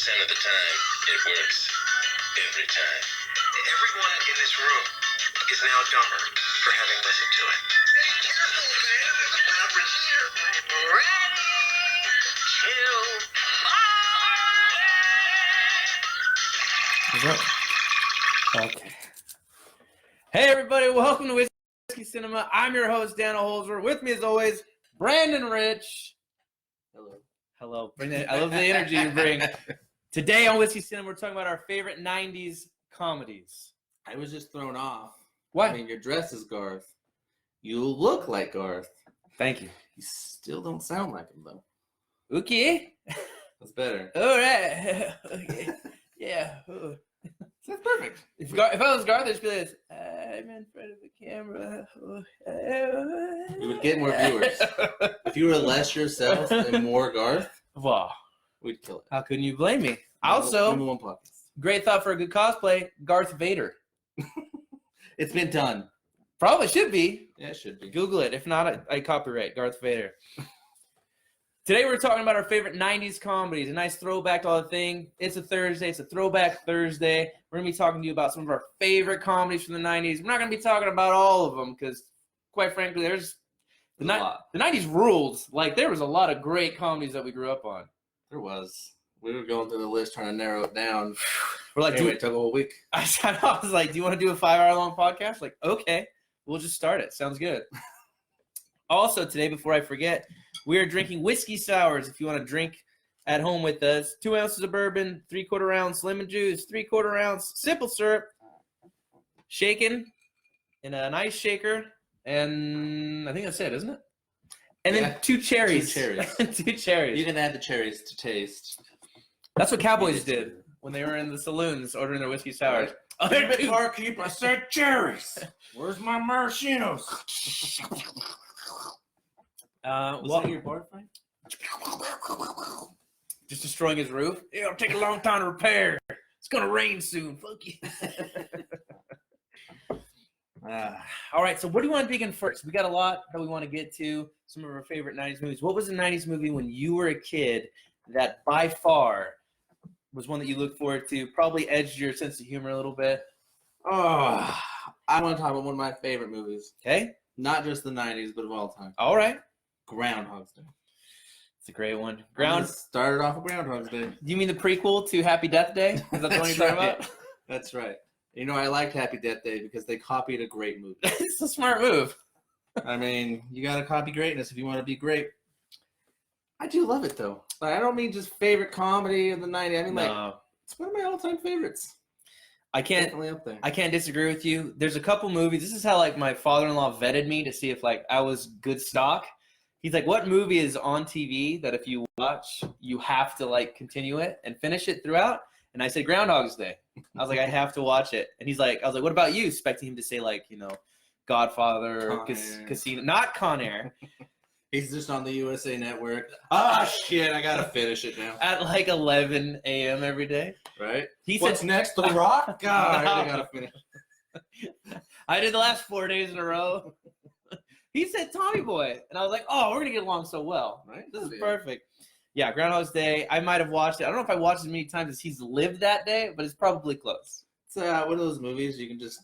of the time, it works every time. Everyone in this room is now dumber for having listened to it. Hey, careful, man. There's a beverage here. Ready to Okay. Hey, everybody. Welcome to Whiskey Cinema. I'm your host, Daniel Holzer. With me, as always, Brandon Rich. Hello. Bring that. I love the energy you bring. Today on Whiskey Cinema, we're talking about our favorite 90s comedies. I was just thrown off. What? I mean, your dress is Garth. You look like Garth. Thank you. You still don't sound like him, though. Okay. That's better. All right. Okay. Yeah. That's perfect. If I was Garth, I'd just be like this. I'm in front of the camera. You would get more viewers. If you were less yourself and more Garth, Wow. we'd kill it. How couldn't you blame me? Also, Number one podcast. great thought for a good cosplay, Garth Vader. It's been done. Probably should be. Yeah, it should be. Google it. If not, I copyright Garth Vader. Today we're talking about our favorite 90s comedies. A nice throwback to all the thing. It's a Thursday. It's a throwback Thursday. We're going to be talking to you about some of our favorite comedies from the 90s. We're not going to be talking about all of them because, quite frankly, there's a lot. The 90s ruled. Like, there was a lot of great comedies that we grew up on. There was. We were going through the list trying to narrow it down. We're like, anyway, it took a whole week. I was like, do you want to do a 5-hour-long podcast? Like, okay, we'll just start it. Sounds good. Also, today, before I forget, we are drinking whiskey sours. If you want to drink at home with us, 2 ounces of bourbon, 3/4 ounce lemon juice, 3/4 ounce simple syrup, shaken in a nice shaker, and I think that's it, isn't it? And then 2 cherries. 2 cherries. 2 cherries. You can add the cherries to taste. That's what cowboys did when they were in the saloons ordering their whiskey sours. Barkeep, I said cherries. Where's my maraschinos? Was that your bar fight? Just destroying his roof. It'll take a long time to repair. It's gonna rain soon. Fuck you. All right. So, what do you want to begin first? We got a lot that we want to get to. Some of our favorite '90s movies. What was the '90s movie when you were a kid that by far was one that you looked forward to? Probably edged your sense of humor a little bit. Oh, I want to talk about one of my favorite movies. Okay. Not just the 90s, but of all time. All right. Groundhog's Day. It's a great one. Started off with Groundhog's Day. Do you mean the prequel to Happy Death Day? Is that the one you're talking about? That's right. You know, I liked Happy Death Day because they copied a great movie. It's a smart move. I mean, you got to copy greatness if you want to be great. I do love it, though. Like, I don't mean just favorite comedy of the 90s. I mean, like, it's one of my all-time favorites. Definitely up there. I can't disagree with you. There's a couple movies. This is how, like, my father-in-law vetted me to see if, like, I was good stock. He's like, what movie is on TV that if you watch, you have to, like, continue it and finish it throughout? And I said, Groundhog's Day. I was like, I have to watch it. And he's like, I was like, what about you? Expecting him to say, like, you know, Godfather, Casino. Not Con Air. He's just on the USA Network. Ah, shit, I got to finish it now. At, like, 11 a.m. every day. Right? What's next? The Rock? God, I got to finish. I did the last 4 days in a row. He said Tommy Boy. And I was like, oh, we're going to get along so well. Right? This is perfect. Yeah, Groundhog's Day. I might have watched it. I don't know if I watched it as many times as he's lived that day, but it's probably close. It's one of those movies you can just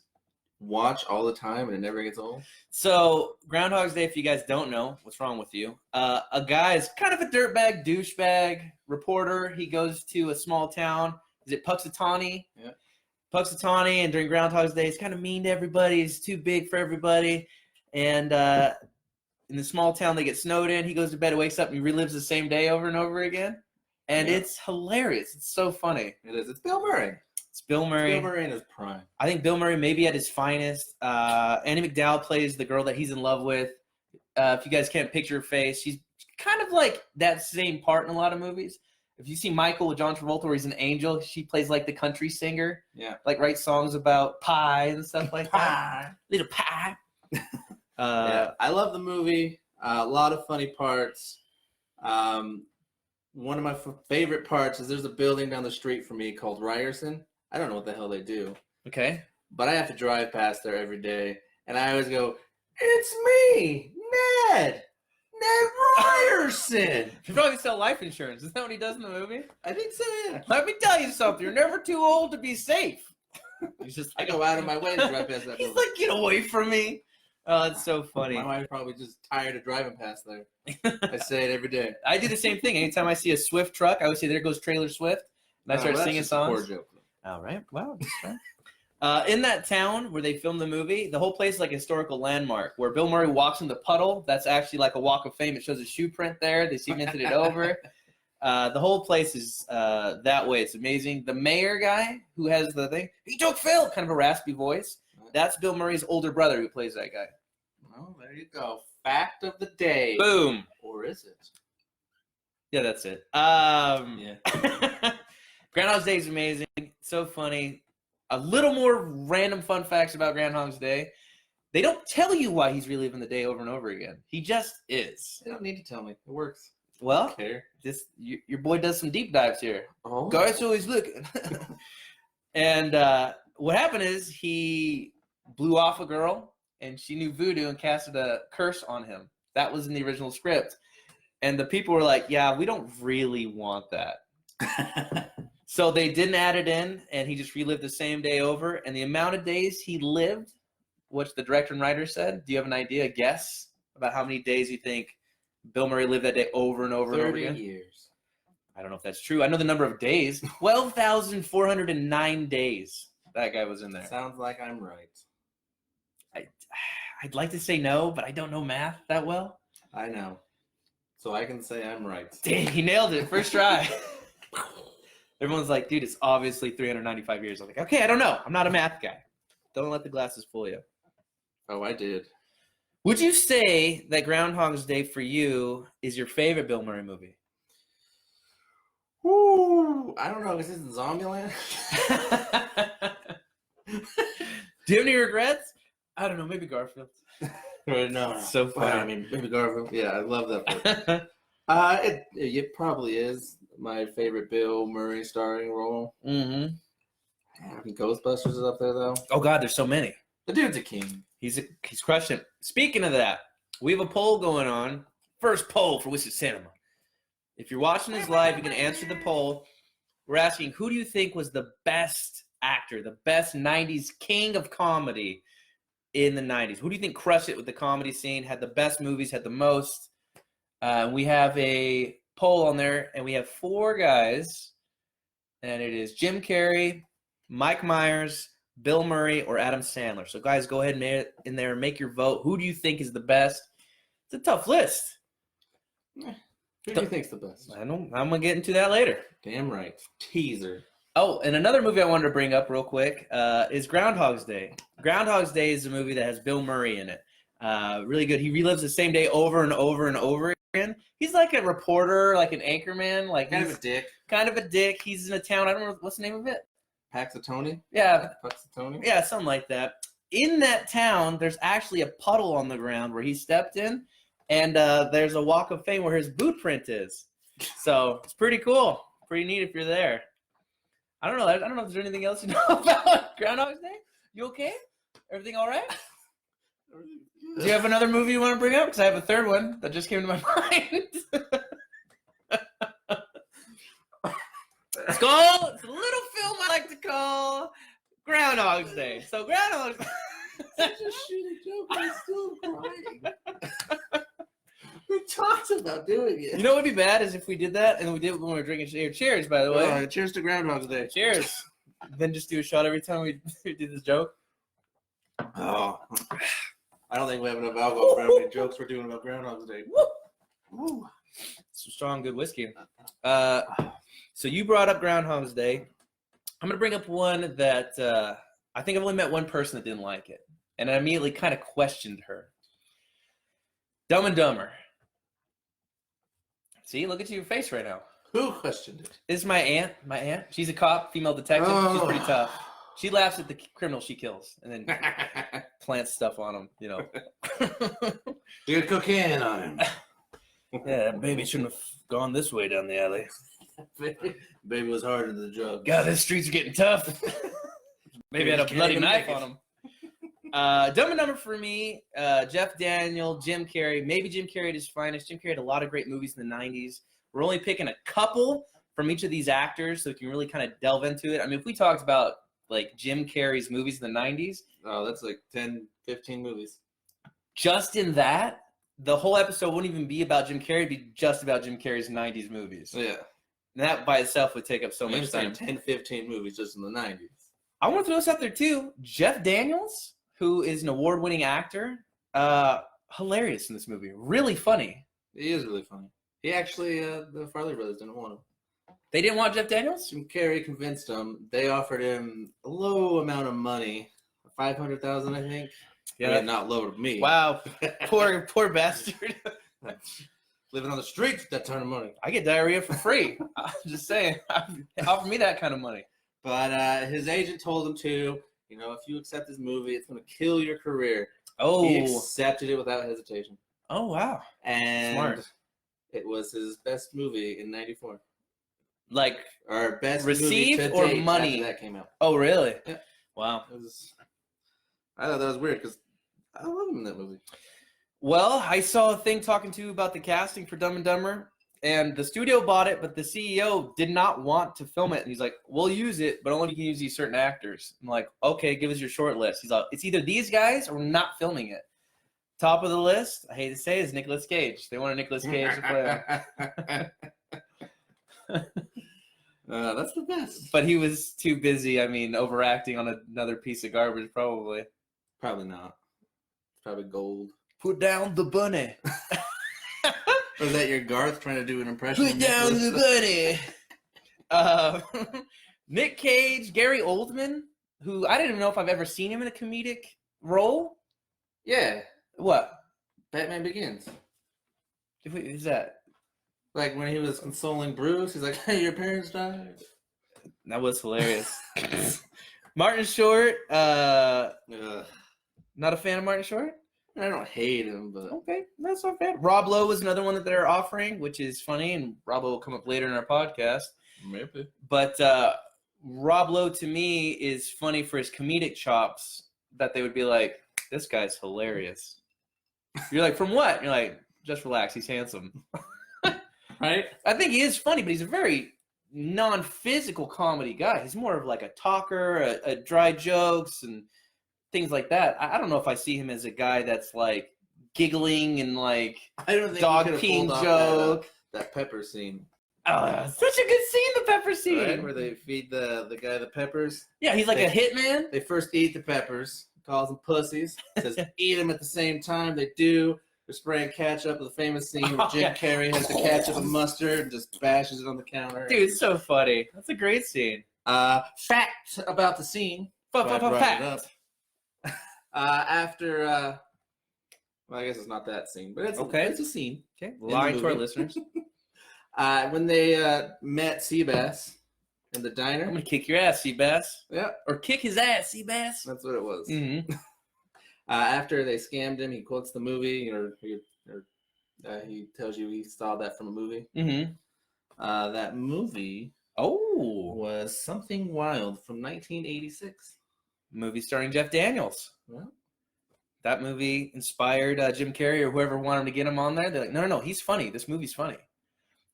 watch all the time and it never gets old. So, Groundhog's Day, if you guys don't know, what's wrong with you? A guy is kind of a dirtbag, douchebag reporter. He goes to a small town. Is it Puxatawny? Yeah. Puxatawny, and during Groundhog's Day, he's kind of mean to everybody. He's too big for everybody. And in the small town, they get snowed in. He goes to bed, wakes up, and he relives the same day over and over again. And it's hilarious. It's so funny. It is. It's Bill Murray. It's Bill Murray. Bill Murray in his prime. I think Bill Murray may be at his finest. Andie MacDowell plays the girl that he's in love with. If you guys can't picture her face, she's kind of like that same part in a lot of movies. If you see Michael with John Travolta where he's an angel, she plays like the country singer. Yeah. Like writes songs about pie and stuff like that. Little pie. Yeah, I love the movie. A lot of funny parts. One of my favorite parts is there's a building down the street from me called Ryerson. I don't know what the hell they do. Okay. But I have to drive past there every day. And I always go, it's me, Ned Ryerson. He's probably sell life insurance. Isn't that what he does in the movie? I think so. Yeah. Let me tell you something. You're never too old to be safe. He's just I like, go out of my way to drive past that he's building. like, get away from me. Oh, it's so funny. My wife's probably just tired of driving past there. I say it every day. I do the same thing. Anytime I see a Swift truck, I always say, there goes Trailer Swift. And I start That's singing just a poor songs. joke. All right. Wow. That's fine. In that town where they filmed the movie, the whole place is like a historical landmark. Where Bill Murray walks in the puddle, that's actually like a walk of fame. It shows a shoe print there. They cemented it over. The whole place is that way. It's amazing. The mayor guy who has the thing, he took Phil, kind of a raspy voice. That's Bill Murray's older brother who plays that guy. Well, there you go. Fact of the day. Boom. Or is it? Yeah, that's it. Yeah. Groundhog's Day is amazing. So funny. A little more random fun facts about Groundhog's Day. They don't tell you why he's reliving the day over and over again. He just is. They don't need to tell me. It works. I Well, don't care. your boy does some deep dives here. Oh. Guys always looking. And what happened is he blew off a girl, and she knew voodoo and casted a curse on him. That was in the original script. And the people were like, yeah, we don't really want that. So they didn't add it in, and he just relived the same day over. And the amount of days he lived, which the director and writer said, do you have an idea, a guess about how many days you think Bill Murray lived that day over and over and over 30 again? years. I don't know if that's true. I know the number of days. 12,409 days that guy was in there. Sounds like I'm right. I'd like to say no, but I don't know math that well. I know. So I can say I'm right. Dang, he nailed it. First try. Everyone's like, dude, it's obviously 395 years. I'm like, okay, I don't know. I'm not a math guy. Don't let the glasses fool you. Oh, I did. Would you say that Groundhog's Day for you is your favorite Bill Murray movie? Woo! I don't know. Is this Zombieland? Do you have any regrets? I don't know. Maybe Garfield. No. So funny. I mean, Baby Garfield. Yeah, I love that part. It probably is my favorite Bill Murray starring role. Mm-hmm. I mean, Ghostbusters is up there though. Oh God, there's so many. The dude's a king. He's crushing it. Speaking of that, we have a poll going on. First poll for Whiskey Cinema. If you're watching this live, you can answer the poll. We're asking, who do you think was the best actor, the best 90s king of comedy in the 90s? Who do you think crushed it with the comedy scene, had the best movies, had the most? We have a poll on there, and we have 4 guys, and it is Jim Carrey, Mike Myers, Bill Murray, or Adam Sandler. So, guys, go ahead and in there and make your vote. Who do you think is the best? It's a tough list. Who do you think's the best? I'm going to get into that later. Damn right. Teaser. Oh, and another movie I wanted to bring up real quick is Groundhog's Day. Groundhog's Day is a movie that has Bill Murray in it. Really good. He relives the same day over and over and over again. He's like a reporter, like an anchorman. Like Kind of a dick. Kind of a dick. He's in a town. I don't know. What's the name of it? Paxatoni? Yeah. Paxatoni? Yeah, something like that. In that town, there's actually a puddle on the ground where he stepped in, and there's a walk of fame where his boot print is. So it's pretty cool. Pretty neat if you're there. I don't know if there's anything else you know about Groundhog's Day. You okay? Everything all right? Do you have another movie you want to bring up? Because I have a third one that just came to my mind. It's a little film I like to call Groundhog's Day. So Groundhog's Day. Such a shitty joke, but I'm still crying. We talked about doing it. You know what would be bad is if we did that and we did it when we were drinking cheers. Cheers, by the way. Cheers to Groundhog's Day. Cheers. Then just do a shot every time we do this joke. Oh, I don't think we have enough alcohol for how many jokes we're doing about Groundhog's Day. Woo. Some strong, good whiskey. So you brought up Groundhog's Day. I'm going to bring up one that I think I've only met one person that didn't like it. And I immediately kind of questioned her. Dumb and Dumber. See, look at your face right now. Who questioned it? This is my aunt. My aunt. She's a cop, female detective. She's pretty tough. She laughs at the criminal she kills and then plants stuff on him, you know. You got cocaine on him. Yeah, that baby shouldn't have gone this way down the alley. Baby was harder than the drugs. God, the streets are getting tough. Maybe had a bloody knife on him. Dumb and Dumber for me, Jeff Daniel, Jim Carrey, maybe Jim Carrey at his finest. Jim Carrey had a lot of great movies in the 90s. We're only picking a couple from each of these actors so we can really kind of delve into it. I mean, if we talked about like Jim Carrey's movies in the 90s. Oh, that's like 10, 15 movies. Just in that, the whole episode wouldn't even be about Jim Carrey. It'd be just about Jim Carrey's 90s movies. Yeah. And that by itself would take up so much time. 10, 15 movies just in the 90s. I want to throw this out there too. Jeff Daniels, who is an award-winning actor, hilarious in this movie. Really funny. He is really funny. He actually, the Farley brothers didn't want him. They didn't want Jeff Daniels? Jim Carrey convinced him. They offered him a low amount of money, $500,000, I think. Yeah, I mean, not low to me. Wow, poor bastard. Living on the streets with that ton of money. I get diarrhea for free. I'm just saying, offer me that kind of money. But his agent told him to, if you accept this movie, it's going to kill your career. Oh, He accepted it without hesitation. Oh wow, And smart. it was his best movie in '94. Like, Or best received movie to or date money? after that came out. oh really? Yeah. Wow. I thought that was weird because I love him in that movie. Well, I saw a thing talking to you about the casting for Dumb and Dumber, and the studio bought it, but the CEO did not want to film it. And he's like, "We'll use it, but only you can use these certain actors." I'm like, "Okay, give us your short list." He's like, "It's either these guys or we're not filming it." Top of the list, I hate to say, is Nicolas Cage. They wanted Nicolas Cage to play him. That's the best. But he was too busy, overacting on another piece of garbage, probably. Probably not. It's probably gold. Put down the bunny. Or is that your Garth trying to do an impression? Put down the bunny. Nick Cage, Gary Oldman, who I didn't even know if I've ever seen him in a comedic role. Yeah. What? Batman Begins. Who's that? Like when he was consoling Bruce, he's like, "Hey, your parents died." That was hilarious. Martin Short. Not a fan of Martin Short? I don't hate him, but Okay, that's not bad. Rob Lowe was another one that they're offering, which is funny, and Rob Lowe will come up later in our podcast. maybe. But Rob Lowe, to me, is funny for his comedic chops, that they would be like, this guy's hilarious. You're like, from what? You're like, just relax, he's handsome. Right? I think he is funny, but he's a very non-physical comedy guy. He's more of like a talker, a dry jokes, and things like that. I don't know if I see him as a guy that's like giggling and like I don't think dog he could've peeing pulled off joke. that pepper scene. Oh, such a good scene, the pepper scene. Right? Where they feed the guy the peppers. Yeah, he's like a hitman. They first eat the peppers, calls them pussies, says eat them at the same time. They do. They're spraying ketchup. The famous scene where Jim Carrey has the ketchup and mustard and just bashes it on the counter. Dude, it's so funny. That's a great scene. Fact about the scene. Fact. After, well, I guess it's not that scene, but it's Okay. It's a scene. Okay, the lying to our movie. listeners. When they met Seabass in the I'm diner. gonna kick your ass, Seabass. Yeah, Or kick his ass, Seabass. that's what it was. Mm-hmm. After they scammed him, he quotes the movie, or he tells you he saw that from a movie. Mm-hmm. That movie Oh, was Something Wild from 1986. movie starring Jeff Daniels. Well, That movie inspired Jim Carrey or whoever wanted to get him on there. They're like, no, he's funny. This movie's funny.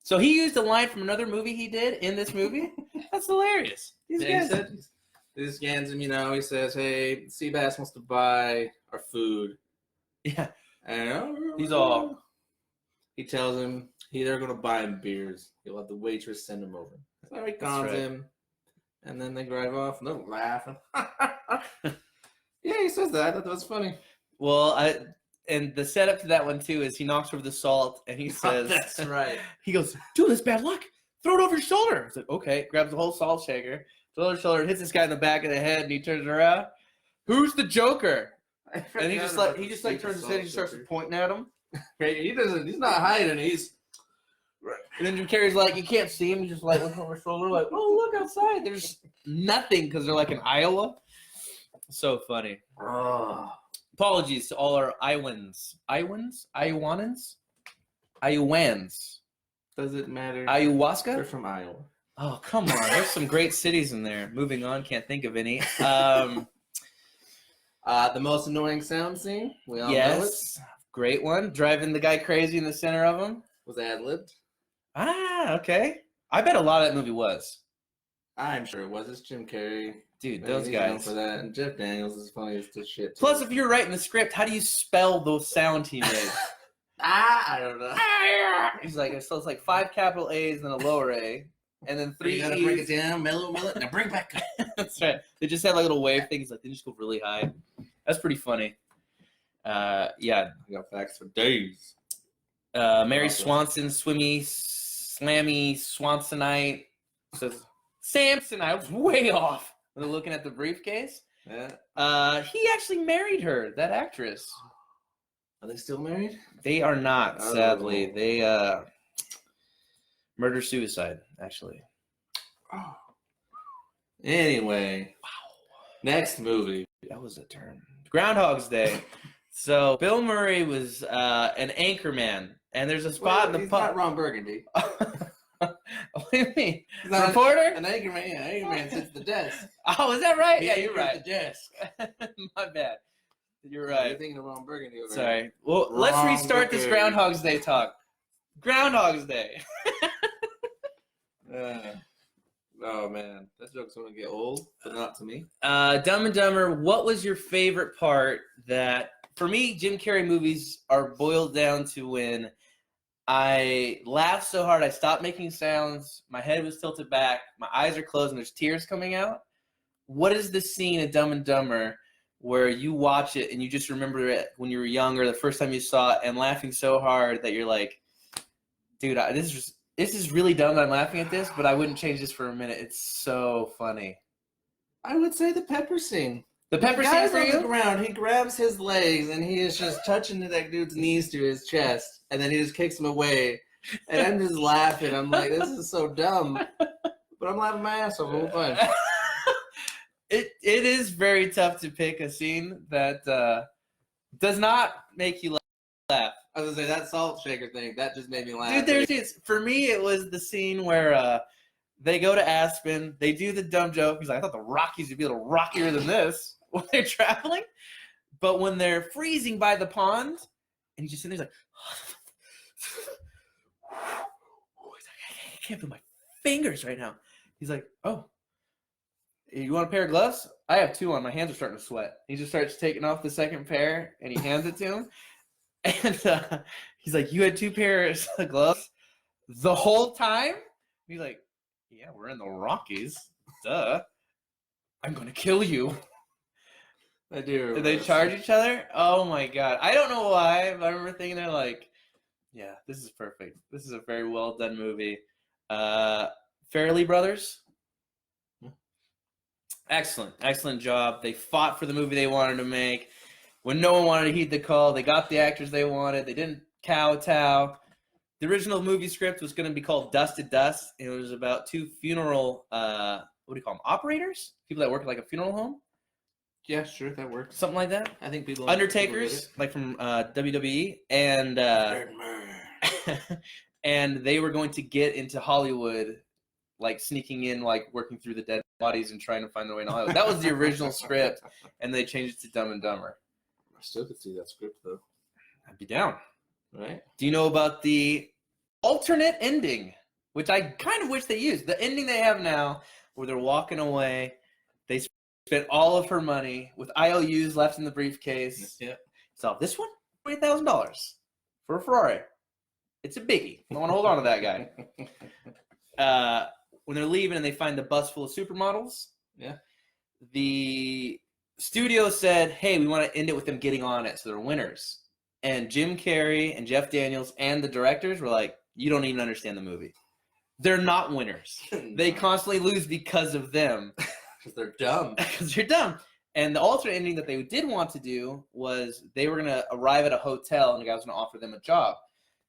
So he used a line from another movie he did in this movie. That's hilarious. These yeah, guys. he scans him, he says, "Hey, Seabass wants to buy our food." Yeah. And He's all. He tells him they're going to buy him beers. He'll have the waitress send him over. So he calms right. him, and then they drive off, and they're laughing. Yeah, he says that. I thought that was funny. Well, and the setup to that one too is he knocks over the salt and he says, That's right. He goes, "Dude, that's bad luck. Throw it over your shoulder." It's like, okay. Grabs the whole salt shaker, throws it over his shoulder, hits this guy in the back of the head, and he turns around. Who's the Joker? And he just turns his head and starts pointing at him. He doesn't. He's not hiding. He's. And then Jim Carrey's like, you can't see him. He's just like looking over his shoulder, like, oh, look outside. There's nothing because they're like in Iowa. So funny. Oh. Apologies to all our Iowans. Iowans? Does it matter? They're Ayahuasca? from Iowa. Oh, come on. There's some great cities in there. Moving on. Can't think of any. The most annoying sound scene. We all know it. Yes, great one. Driving the guy crazy in the center of him. Was ad-libbed. Ah, okay. I bet a lot of that movie was. I'm sure it was. It's Jim Carrey. Dude, Man, those he's known guys. for that. And Jeff Daniels is funny as the shit. Too. Plus, if you're writing the script, how do you spell the sound he made? I don't know. He's like, so it's like 5 capital A's and a lower A, and then 3 You gotta E's. break it down, mellow it. Now bring it back up. That's right. They just have like little wave things. Like they just go really high. That's pretty funny. Yeah. I got facts for days. Mary Awesome. Swanson, Swimmy, Slammy, Swansonite. Says Samsonite. I was way off. When they're looking at the briefcase. Yeah. He actually married her, that actress. Are they still married? They are not, Oh. sadly. They murder-suicide, actually. Oh. Anyway. Next movie. That was a turn. Groundhog's Day. So Bill Murray was an anchorman, and there's a spot in the he's pub. not Ron Burgundy. What do you mean? He's not Reporter? An anchorman. Yeah, anchorman sits at the desk. Oh, is that right? Yeah, He you're anchors right. at the desk. My bad. You're You're right. thinking of Ron Burgundy over Sorry. Well, let's Wrong restart this Burgundy. Groundhog's Day talk. Groundhog's Day. there. Oh man, that joke's gonna get old, but not to me. Dumb and Dumber, what was your favorite part that, for me, Jim Carrey movies are boiled down to when I laughed so hard I stopped making sounds, my head was tilted back, my eyes are closed, and there's tears coming out? What is the scene in Dumb and Dumber where you watch it and you just remember it when you were younger, the first time you saw it, and laughing so hard that you're like, dude, this is really dumb that I'm laughing at this, but I wouldn't change this for a minute. It's so funny. I would say the pepper scene. The pepper The scene guy's for on the you? ground. He grabs his legs and he is just touching that dude's knees to his chest, and then he just kicks him away. And I'm just laughing. I'm like, this is so dumb, but I'm laughing my ass off the whole time. It is very tough to pick a scene that does not make you laugh. I was gonna say that salt shaker thing that just made me laugh. Dude, there's scenes. For me, it was the scene where they go to Aspen, they do the dumb joke. He's like, I thought the Rockies would be a little rockier than this when they're traveling. But when they're freezing by the pond, and he's just sitting there like, I can't feel my fingers right now. He's like, oh, you want a pair of gloves? I have 2 on. My hands are starting to sweat. He just starts taking off the second pair, and he hands it to him. And he's like, you had 2 pairs of gloves the whole time? He's like, yeah, we're in the Rockies. Duh. I'm going to kill you. I do. Did they charge each other? Oh, my God. I don't know why, but I remember thinking they're like, yeah, this is perfect. This is a very well done movie. Farrelly Brothers? Excellent job. They fought for the movie they wanted to make. When no one wanted to heed the call, they got the actors they wanted. They didn't kowtow. The original movie script was going to be called Dust to Dust. It was about 2 funeral, what do you call them, operators? People that work at like a funeral home? Yeah, sure, that works. Something like that? I think people. Undertakers, like from WWE. And and they were going to get into Hollywood, like sneaking in, like working through the dead bodies and trying to find their way into Hollywood. That was the original script, and they changed it to Dumb and Dumber. I still could see that script though. I'd be down. Right? Do you know about the alternate ending, which I kind of wish they used? The ending they have now, where they're walking away, they spent all of her money with IOUs left in the briefcase. Yeah. So this one, $20,000 for a Ferrari. It's a biggie. I want to hold on to that guy. When they're leaving and they find the bus full of supermodels, Yeah. the studio said, hey, we want to end it with them getting on it, so they're winners. And Jim Carrey and Jeff Daniels and the directors were like, you don't even understand the movie. They're not winners. They constantly lose because of them. Because they're dumb. Because they're dumb. And the alternate ending that they did want to do was they were going to arrive at a hotel and the guy was going to offer them a job.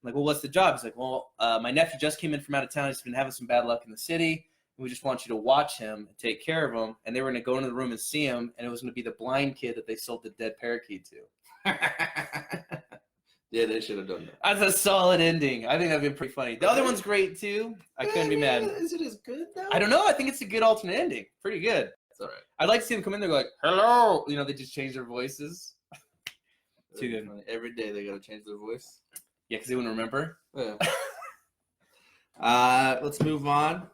I'm like, well, what's the job? He's like, well, my nephew just came in from out of town. He's been having some bad luck in the city. We just want you to watch him and take care of him. And they were going to go into the room and see him, and it was going to be the blind kid that they sold the dead parakeet to. Yeah, they should have done that. That's a solid ending. I think that'd be pretty funny. The other one's great, too. I couldn't be mad. Is it as good though? I don't know. I think it's a good alternate ending. Pretty good. It's all right. I'd like to see them come in there and go like, hello. You know, they just change their voices. Too good. Funny. Every day they gotta change their voice. Yeah, because they wouldn't remember. Yeah. Let's move on.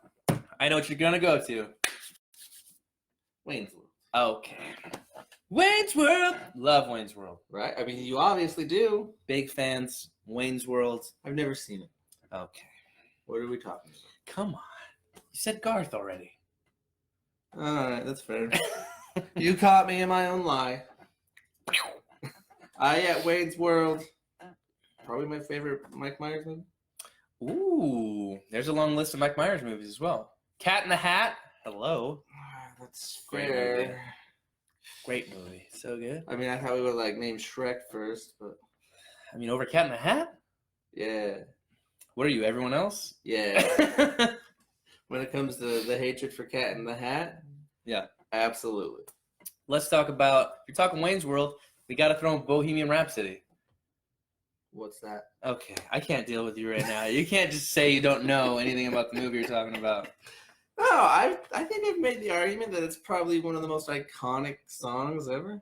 I know what you're going to go to. Wayne's World. Okay. Wayne's World. Love Wayne's World. Right? I mean, you obviously do. Big fans. Wayne's World. I've never seen it. Okay. What are we talking about? Come on. You said Garth already. All right, that's fair. You caught me in my own lie. Wayne's World. Probably my favorite Mike Myers movie. Ooh. There's a long list of Mike Myers movies as well. Cat in the Hat. Hello. That's Great fair. movie. Great movie. So good. I mean, I thought we would like name Shrek first, but I mean, over Cat in the Hat? yeah. What are you, everyone else? Yeah. When it comes to the hatred for Cat in the Hat, Yeah. absolutely. Let's talk about, if you're talking Wayne's World, we got to throw in Bohemian Rhapsody. What's that? Okay, I can't deal with you right now. You can't just say you don't know anything about the movie you're talking about. No, I think I've made the argument that it's probably one of the most iconic songs ever.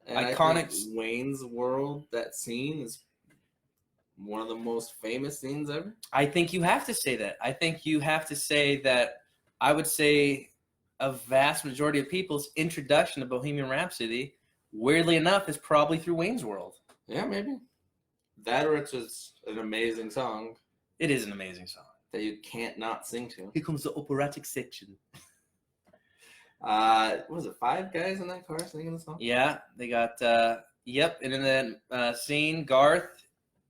And Iconic. I think Wayne's World, that scene is one of the most famous scenes ever. I think you have to say that. I think you have to say that I would say a vast majority of people's introduction to Bohemian Rhapsody, weirdly enough, is probably through Wayne's World. Yeah, maybe. That or it's just an amazing song It is an amazing song. that you can't not sing to. Here comes the operatic section. What was it 5 guys in that car singing the song? Yeah, they got, yep, and in that scene, Garth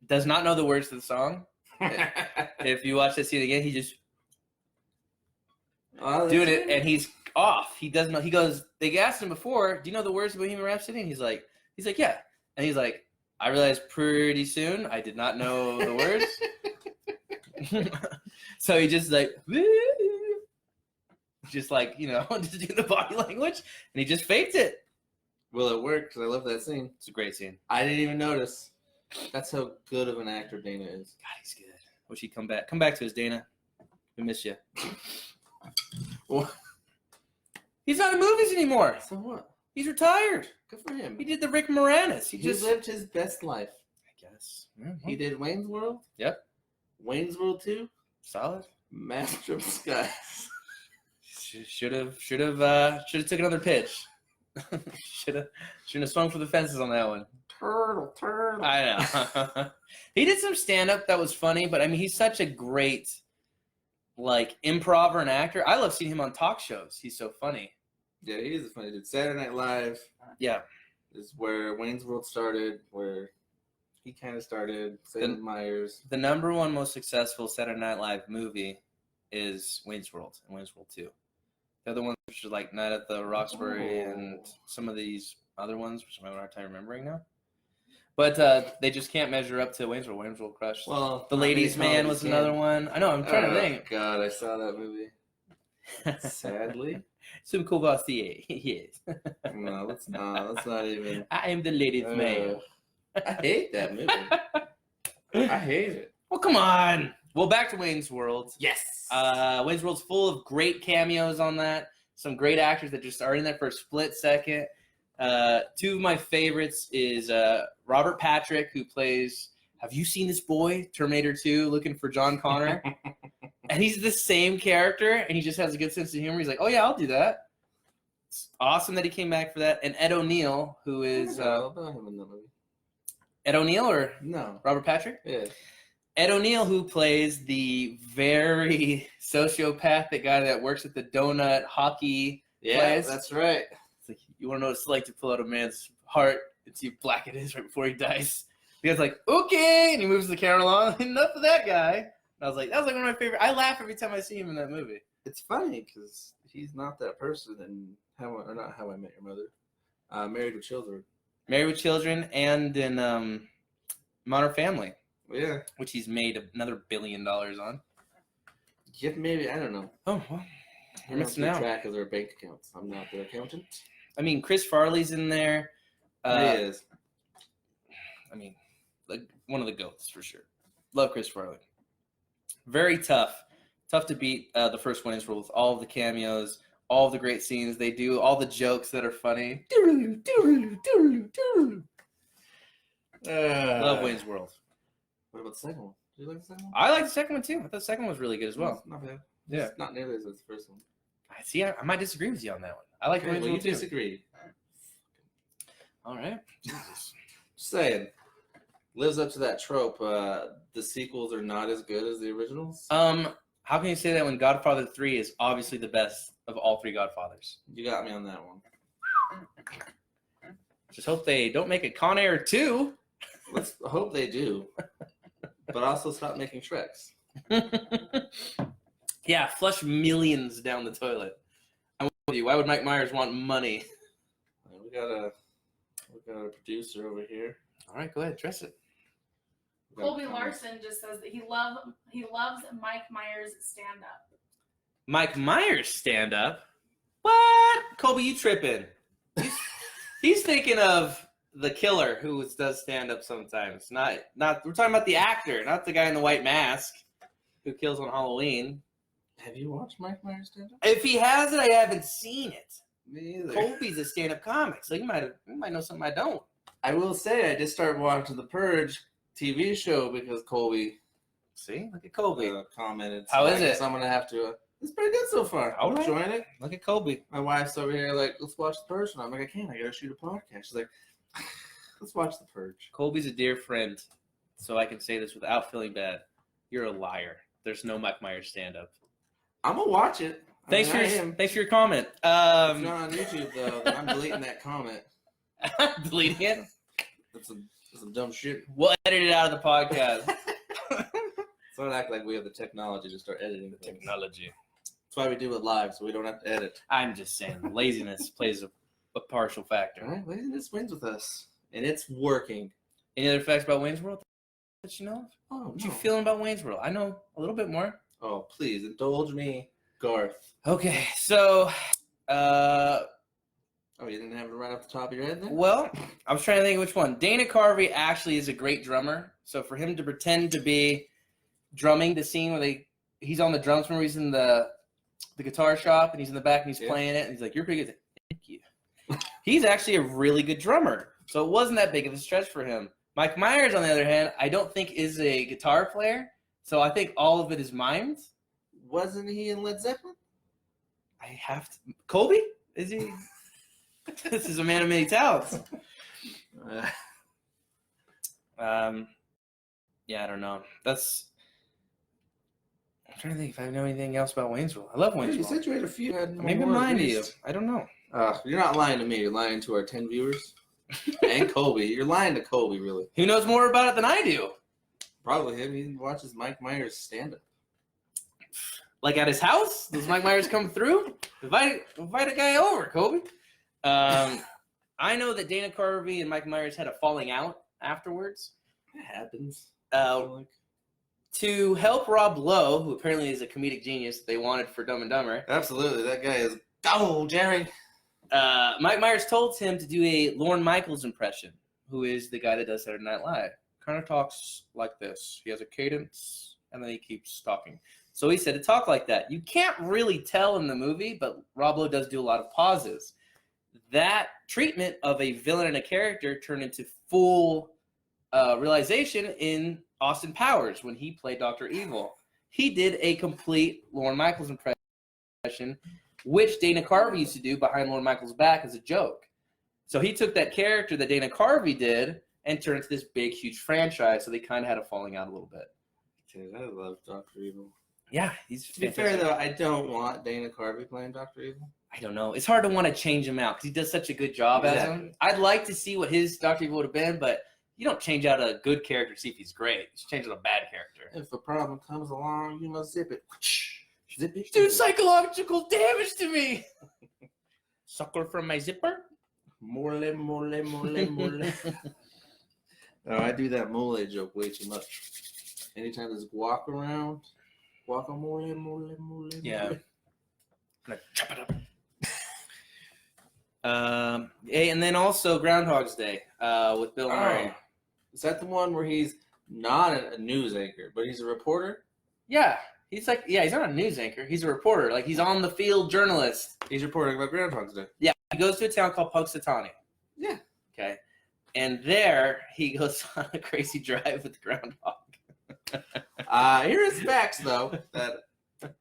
does not know the words to the song. If you watch that scene again, he just doing it, and he's off. He doesn't know. He goes, they asked him before, do you know the words of Bohemian Rhapsody? And he's like, yeah. And he's like, I realized pretty soon I did not know the words. So he just like, just like, you know, just do the body language, and he just faked it. Well, it worked because I love that scene. It's a great scene. I didn't even notice. That's how good of an actor Dana is. God, he's good. Wish he'd come back. Come back to us, Dana. We miss you. Well, He's not in movies anymore. so what? He's retired. Good for him. He did the Rick Moranis. He He just, lived his best life. I guess. He did Wayne's World. Yep. Wayne's World 2. Solid. Master of Disguise. Should have took another pitch. Shouldn't have swung for the fences on that one. Turtle. I know. He did some stand up that was funny, but I mean, he's such a great like improver and actor. I love seeing him on talk shows. He's so funny. Yeah, he is a funny dude. Saturday Night Live Yeah. is where Wayne's World started, where he kind of started. Sid Myers. The number one most successful Saturday Night Live movie is Wayne's World and Wayne's World 2. The other ones are like Night at the Roxbury and some of these other ones, which I'm having a hard time remembering now. But they just can't measure up to Wayne's World. Wayne's World crushed. Well, The Ladies' Man was another one. I know, I'm trying to think. God, I saw that movie. Sadly. Some Courvoisier, yes. No, let's not. Let's not even. I am the ladies' man. I hate that movie. I hate it. Well, come on. Well, back to Wayne's World. Yes. Wayne's World's full of great cameos on that. Some great actors that just are in there for a split second. Two of my favorites is Robert Patrick, who plays, have you seen this boy? Terminator 2, looking for John Connor. And he's the same character, and he just has a good sense of humor. He's like, oh, yeah, I'll do that. It's awesome that he came back for that. And Ed O'Neill, who is... about him in that movie. Ed O'Neill or No. Robert Patrick? Yeah. Ed O'Neill, who plays the very sociopathic guy that works at the donut hockey place. That's right. It's like, you want to know what it's like to pull out a man's heart and see how black it is right before he dies. The guy's like, okay, and he moves the camera along. Enough of that guy. And I was like, that was like one of my favorite. I laugh every time I see him in that movie. It's funny because he's not that person in How I Met Your Mother. Married with Children. Married with Children and in Modern Family, Yeah. which he's made another $1 billion on. Yeah, maybe. I don't know. Oh, well, I you're don't missing keep out. track of their bank accounts. I'm not their accountant. I mean, Chris Farley's in there. He is. I mean, like one of the GOATs for sure. Love Chris Farley. Very tough to beat the first Wayne's World with all of the cameos, all the great scenes they do, all the jokes that are funny. Love Wayne's World. What about the second one? Did you like the second one? I like the second one too. I thought the second one was really good as well. Not bad. Yeah. It's not nearly as good as the first one. I see. I might disagree with you on that one. I like Wayne's Well, you World too. disagree. All right. Jesus. Just saying. Lives up to that trope. The sequels are not as good as the originals. How can you say that when Godfather 3 is obviously the best of all three Godfathers? You got me on that one. Just hope they don't make a Con Air 2. Let's hope they do. But also stop making Shreks. Yeah, flush millions down the toilet. I'm with you. Why would Mike Myers want money? We got a producer over here. All right, go ahead, address it. Colby Larson just says that he loves Mike Myers' stand-up. Mike Myers stand up? What? Colby, you tripping? He's thinking of the killer who does stand up sometimes. Not. We're talking about the actor, not the guy in the white mask who kills on Halloween. Have you watched Mike Myers stand up? If he has it, I haven't seen it. Me either. Colby's a stand-up comic, so you might know something I don't. I will say I just started watching The Purge TV show because Colby See, look at Colby. commented. How is it? So I'm gonna have to. It's pretty good so far. All I'm right. enjoying it. Look at Colby. My wife's over here like, let's watch The Purge. And I'm like, I can't. I gotta shoot a podcast. She's like, let's watch The Purge. Colby's a dear friend, so I can say this without feeling bad. You're a liar. There's no Mike Myers stand-up. I'm gonna watch it. Thanks for your comment. It's not on YouTube though. I'm deleting that comment. Deleting it. That's some dumb shit. We'll edit it out of the podcast. So don't act like we have the technology to start editing things. Technology. That's why we do it live, so we don't have to edit. I'm just saying, laziness plays a partial factor. All right, laziness wins with us, and it's working. Any other facts about Wayne's World that you know of? Oh, What you feeling about Wayne's World? I know a little bit more. Oh, please indulge me, Garth. Okay, so, Oh, you didn't have it right off the top of your head then? well, I was trying to think of which one. Dana Carvey actually is a great drummer, so for him to pretend to be drumming the scene where he's on the drums, remember he's in the guitar shop and he's in the back and he's playing it and he's like, you're pretty good. Thank you. He's actually a really good drummer, so it wasn't that big of a stretch for him. Mike Myers, on the other hand, I don't think is a guitar player, so I think all of it is mimed. Wasn't he in Led Zeppelin? I have to. Colby? Is he? This is a man of many talents. Yeah, I don't know. I'm trying to think if I know anything else about Wayne's World. I love Wayne's You World. said you had a few. Maybe I'm lying to you. I don't know. You're not lying to me. You're lying to our 10 viewers. And Colby. You're lying to Colby, really. Who knows more about it than I do? Probably him. He watches Mike Myers stand-up. Like at his house? Does Mike Myers come through? Invite a guy over, Colby. I know that Dana Carvey and Mike Myers had a falling out afterwards. It happens. To help Rob Lowe, who apparently is a comedic genius they wanted for Dumb and Dumber. Absolutely. That guy is... Oh, Jerry. Mike Myers told him to do a Lorne Michaels impression, who is the guy that does Saturday Night Live. Kind of talks like this. He has a cadence, and then he keeps talking. So he said to talk like that. You can't really tell in the movie, but Rob Lowe does do a lot of pauses. That treatment of a villain and a character turned into full realization in Austin Powers when he played Dr. Evil. He did a complete Lorne Michaels impression, which Dana Carvey used to do behind Lorne Michaels' back as a joke. So he took that character that Dana Carvey did and turned it into this big, huge franchise. So they kind of had a falling out a little bit. Dude, I love Dr. Evil. Yeah, he's To be fair, though, I don't want Dana Carvey playing Dr. Evil. I don't know. It's hard to want to change him out because he does such a good job as him. I'd like to see what his Dr. Evil would have been, but you don't change out a good character to see if he's great. You just change out a bad character. If a problem comes along, you must zip it. Zip it. Do psychological damage to me. Sucker from my zipper. Mole, mole, mole, mole. No, I do that mole joke way too much. Anytime there's guac around, guacamole, mole, mole. Yeah. Mole. I'm gonna chop it up. And then also Groundhog's Day with Bill Murray. Is that the one where he's not a news anchor, but he's a reporter? Yeah, He's like, yeah, he's not a news anchor. He's a reporter. Like, he's on the field journalist. He's reporting about Groundhog's Day. Yeah, he goes to a town called Punxsutawney. Yeah. Okay. And there, he goes on a crazy drive with the groundhog. Here is facts, though, that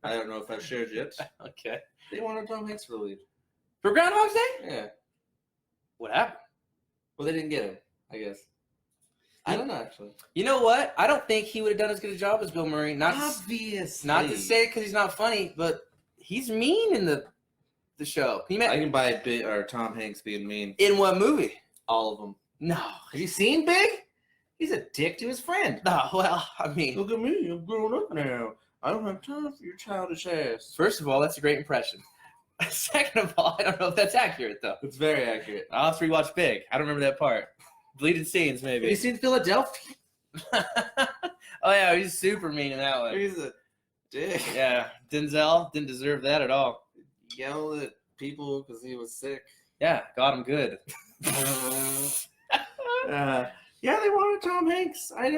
I don't know if I've shared yet. Okay. They wanted Tom Hanks for the lead. For Groundhog's Day? Yeah. What happened? Well, they didn't get him, I guess. I don't know, actually. You know what? I don't think he would have done as good a job as Bill Murray. Obviously. Not to say because he's not funny, but he's mean in the show. He I can buy Tom Hanks being mean. in what movie? All of them. No. Have you seen Big? He's a dick to his friend. No, well, I mean, Look at me. I'm grown up now. I don't have time for your childish ass. first of all, that's a great impression. Second of all, I don't know if that's accurate, though. It's very accurate. I'll have to rewatch Big. I don't remember that part. Deleted scenes, Have you maybe. seen Philadelphia? Oh, yeah, he's super mean in that one. He's a dick. Yeah, Denzel didn't deserve that at all. Yelled at people because he was sick. Yeah, got him good. Yeah, they wanted Tom Hanks. I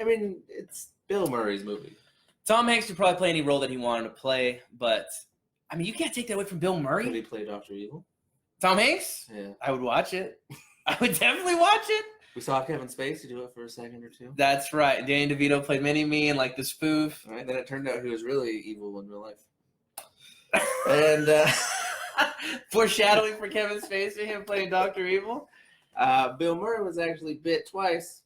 mean, it's Bill Murray's movie. Tom Hanks could probably play any role that he wanted to play, but, I mean, you can't take that away from Bill Could Murray. he play Dr. Evil? Tom Hanks? Yeah. I would watch it. I would definitely watch it. We saw Kevin Spacey do it for a second or two. That's right. Danny DeVito played Mini-Me and, like, the spoof. All right, then it turned out he was really evil in real life. And Foreshadowing for Kevin Spacey, him playing Dr. Evil. Bill Murray was actually bit twice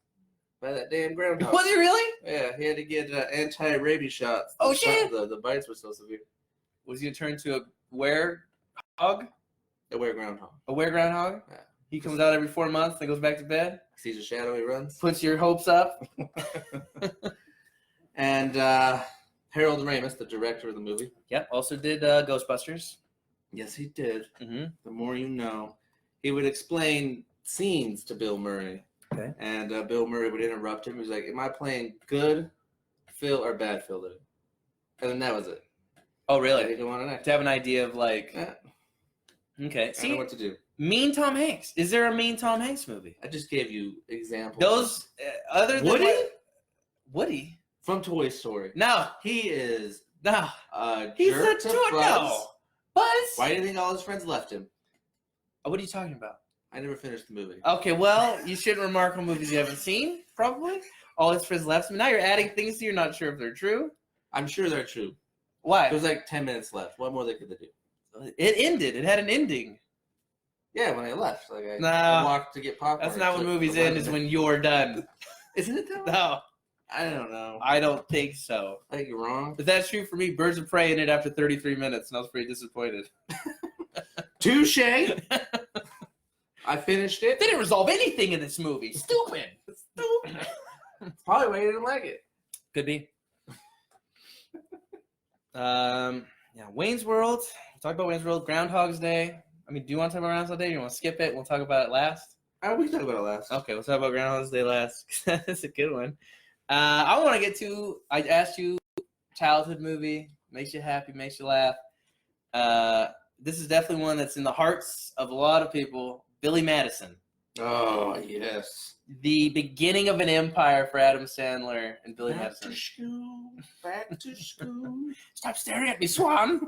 by that damn groundhog. Was he really? Yeah, he had to get anti-rabies shots. Oh, shit. The bites were so severe. Was he going to turn to a were-hog? A were-groundhog. A were-groundhog? Yeah. He comes out every 4 months and goes back to bed? Sees a shadow, he runs. Puts your hopes up? And Harold Ramis, the director of the movie. Yep, also did Ghostbusters. Yes, he did. Mm-hmm. The more you know. He would explain scenes to Bill Murray. Okay. And Bill Murray would interrupt him. He was like, am I playing good Phil or bad Phil today? And then that was it. Oh, I really? didn't want to act. To have an idea of, like... Yeah, Okay. I See, know what to do. Mean Tom Hanks. Is there a Mean Tom Hanks movie? I just gave you examples. Those, other than... Woody? Woody? From Toy Story. No. He is No. a He's jerk a to toy. Buzz. No. Buzz? Why do you think all his friends left him? What are you talking about? I never finished the movie. Okay, well, you shouldn't remark on movies you haven't seen, probably. All his friends left him. Now you're adding things that you're not sure if they're true. I'm sure they're true. Why? There's like 10 minutes left. What more could they do? It ended. It had an ending. Yeah, when I left. Like I Nah. walked to get popcorn. That's not when Took movies 11 end, is when you're done. Isn't it though? No, I don't know. I don't think so. I think you're wrong. If that's true for me, Birds of Prey ended after 33 minutes, and I was pretty disappointed. Touche. I finished it. They didn't resolve anything in this movie. Stupid. Stupid. Probably why you didn't like it. Could be. Yeah, Wayne's World. We'll talk about Wayne's World. Groundhog's Day. I mean, do you want to talk about Groundhog's Day? Or you want to skip it? We'll talk about it last. We can talk about it last. Okay, we'll talk about Groundhog's Day last. That's a good one. I want to get to. I asked you, childhood movie makes you happy, makes you laugh. This is definitely one that's in the hearts of a lot of people. Billy Madison. Oh yes. The beginning of an empire for Adam Sandler and Billy Back Madison. to school. Back to school. Stop staring at me, Swan.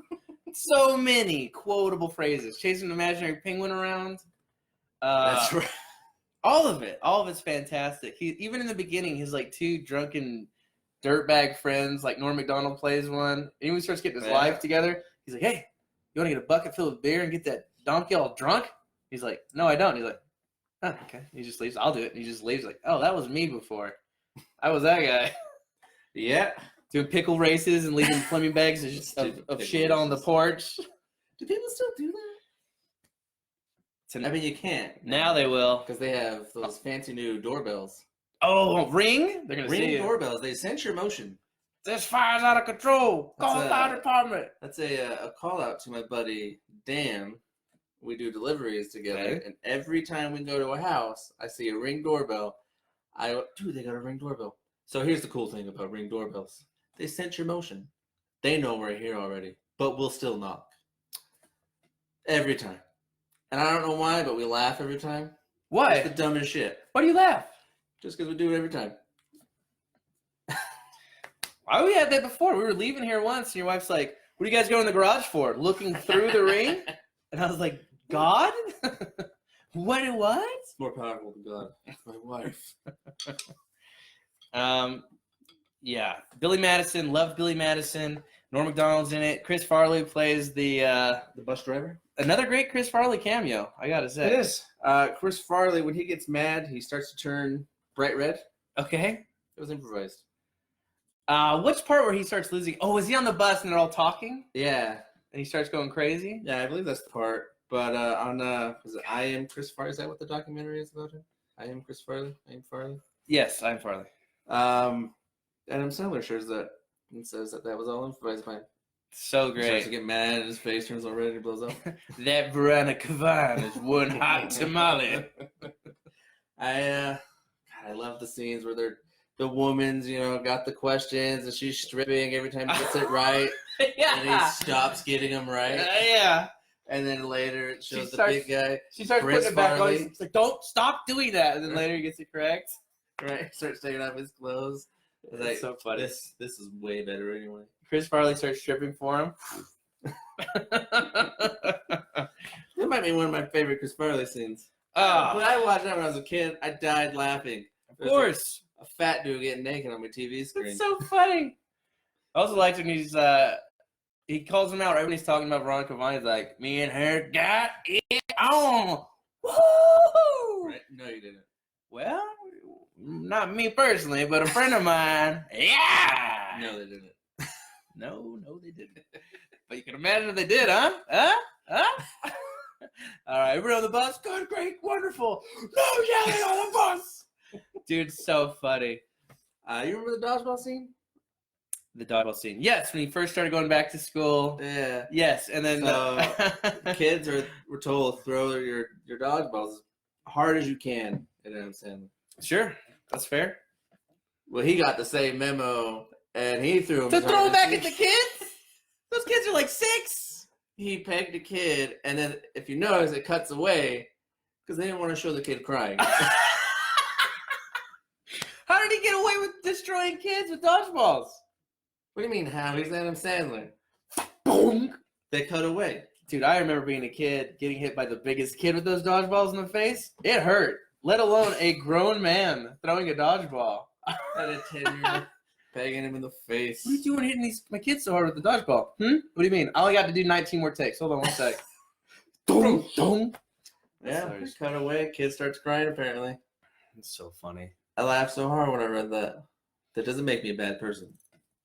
So many quotable phrases. Chasing an imaginary penguin around. That's right. All of it. All of it's fantastic. Even in the beginning, his like two drunken dirtbag friends, like Norm Macdonald plays one. And when he starts getting his life together, he's like, hey, you want to get a bucket filled with beer and get that donkey all drunk? He's like, no, I don't. He's like, oh, okay. He just leaves. I'll do it. And he just leaves like, oh, that was me before. I was that guy. Yeah. Doing pickle races and leaving Fleming bags of shit on the porch. Do people still do that? I mean, you can't. Now they will. Because they have those fancy new doorbells. Oh, Ring? They're going to see Ring you. doorbells. They sense your motion. This fire's out of control. Call the That's fire department. That's a call out to my buddy Dan. We do deliveries together, Okay. and every time we go to a house, I see a Ring doorbell. Dude, they got a Ring doorbell. So here's the cool thing about Ring doorbells. They sense your motion. They know we're here already, but we'll still knock. Every time. And I don't know why, but we laugh every time. Why? It's the dumbest shit. Why do you laugh? Just because we do it every time. Why we had that before? We were leaving here once, and your wife's like, "What are you guys going in the garage for? Looking through the ring?" And I was like, "God, what? It's more powerful than God. It's my wife. Yeah, Billy Madison. Love Billy Madison. Norm Macdonald's in it. Chris Farley plays the bus driver. another great Chris Farley cameo. I gotta say, It is. Chris Farley, when he gets mad, he starts to turn bright red. Okay. It was improvised. Which part where he starts losing? Oh, is he on the bus and they're all talking Yeah. and he starts going crazy? Yeah, I believe that's the part. But was it I Am Chris Farley? Is that what the documentary is about him? I Am Chris Farley? I Am Farley? Yes, I'm Farley. Adam Sandler shares that and says that was all improvised by him. So He starts to great. get mad and his face turns all red and he blows up. That Veronica Vine is one hot tamale. I love the scenes where the woman's, got the questions and she's stripping every time he gets it right. And he Yeah. stops getting them right. Yeah. And then later it shows She the starts- big guy, She starts Chris putting it back on. Farley. It's like, don't stop doing that. And then later he gets it correct. right? Starts taking off his clothes. It's That's so funny. This is way better anyway. Chris Farley starts stripping for him. That might be one of my favorite Chris Farley scenes. When Oh, I watched that when I was a kid, I died laughing. of course. A fat dude getting naked on my TV screen. It's so funny. I also liked when he calls him out right when he's talking about Veronica Vine. He's like, me and her got it on. Woo! Right? No, you didn't. Well, not me personally, but a friend of mine. Yeah. No, they didn't. No, they didn't. But you can imagine if they did, huh? Huh? All right, everybody on the bus. Good, great, wonderful. No yelling on the bus. Dude, so funny. You remember the dodgeball scene? The dodgeball scene. Yes, when he first started going back to school. Yeah. Yes, and then Kids were told to throw your dodgeballs as hard as you can at Adam Sandler. Sure, that's fair. Well, he got the same memo, and he threw them To as hard throw as back he- at the kids? Those kids are like 6. He pegged a kid, and then if you notice, it cuts away because they didn't want to show the kid crying. How did he get away with destroying kids with dodgeballs? What do you mean, how? He's Adam Sandler. Boom. They cut away. Dude, I remember being a kid, getting hit by the biggest kid with those dodgeballs in the face. It hurt, let alone a grown man throwing a dodgeball. At a 10-year-old, pegging him in the face. What are you doing hitting my kids so hard with the dodgeball? What do you mean? I only got to do 19 more takes. Hold on one sec. Dum, dum. Yeah, Sorry. cut away. Kid starts crying, apparently. It's so funny. I laughed so hard when I read that. That doesn't make me a bad person.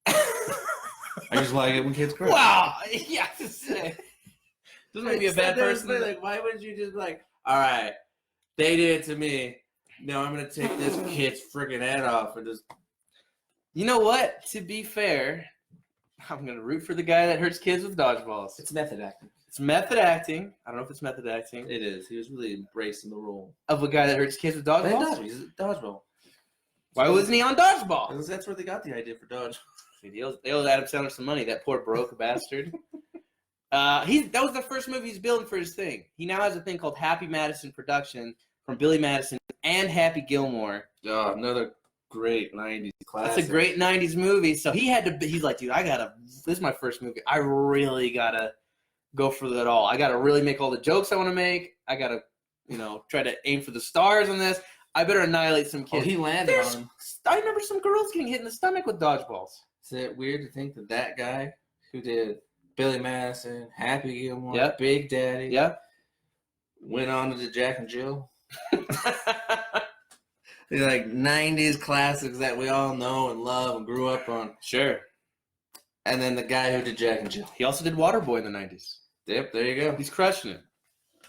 I just like it when kids cry. Wow. Yeah, to say. Doesn't make me a bad person. Like, why wouldn't you just be like, all right, they did it to me. No, I'm going to take this kid's freaking head off and just... You know what? To be fair, I'm going to root for the guy that hurts kids with dodgeballs. It's method acting. It's method acting. I don't know if it's method acting. It is. He was really embracing the role. Of a guy that hurts kids with dodgeballs? He's a dodgeball. Why wasn't he on dodgeball? Because that's where they got the idea for dodgeball. They owed Adam Sandler some money. That poor broke bastard. That was the first movie he's building for his thing. He now has a thing called Happy Madison Production from Billy Madison and Happy Gilmore. Oh, another great 90s classic. That's a great 90s movie. So he's like, dude, this is my first movie. I really gotta go for it all. I gotta really make all the jokes I want to make. I gotta, try to aim for the stars on this. I better annihilate some Oh, kids. he landed on him. I remember some girls getting hit in the stomach with dodgeballs. Is it weird to think that guy who did Billy Madison, Happy Gilmore, Yep. Big Daddy, Yeah. went on to do Jack and Jill? They're like 90s classics that we all know and love and grew up on. Sure. And then the guy who did Jack and Jill. He also did Waterboy in the 90s. Yep, there you go. He's crushing it.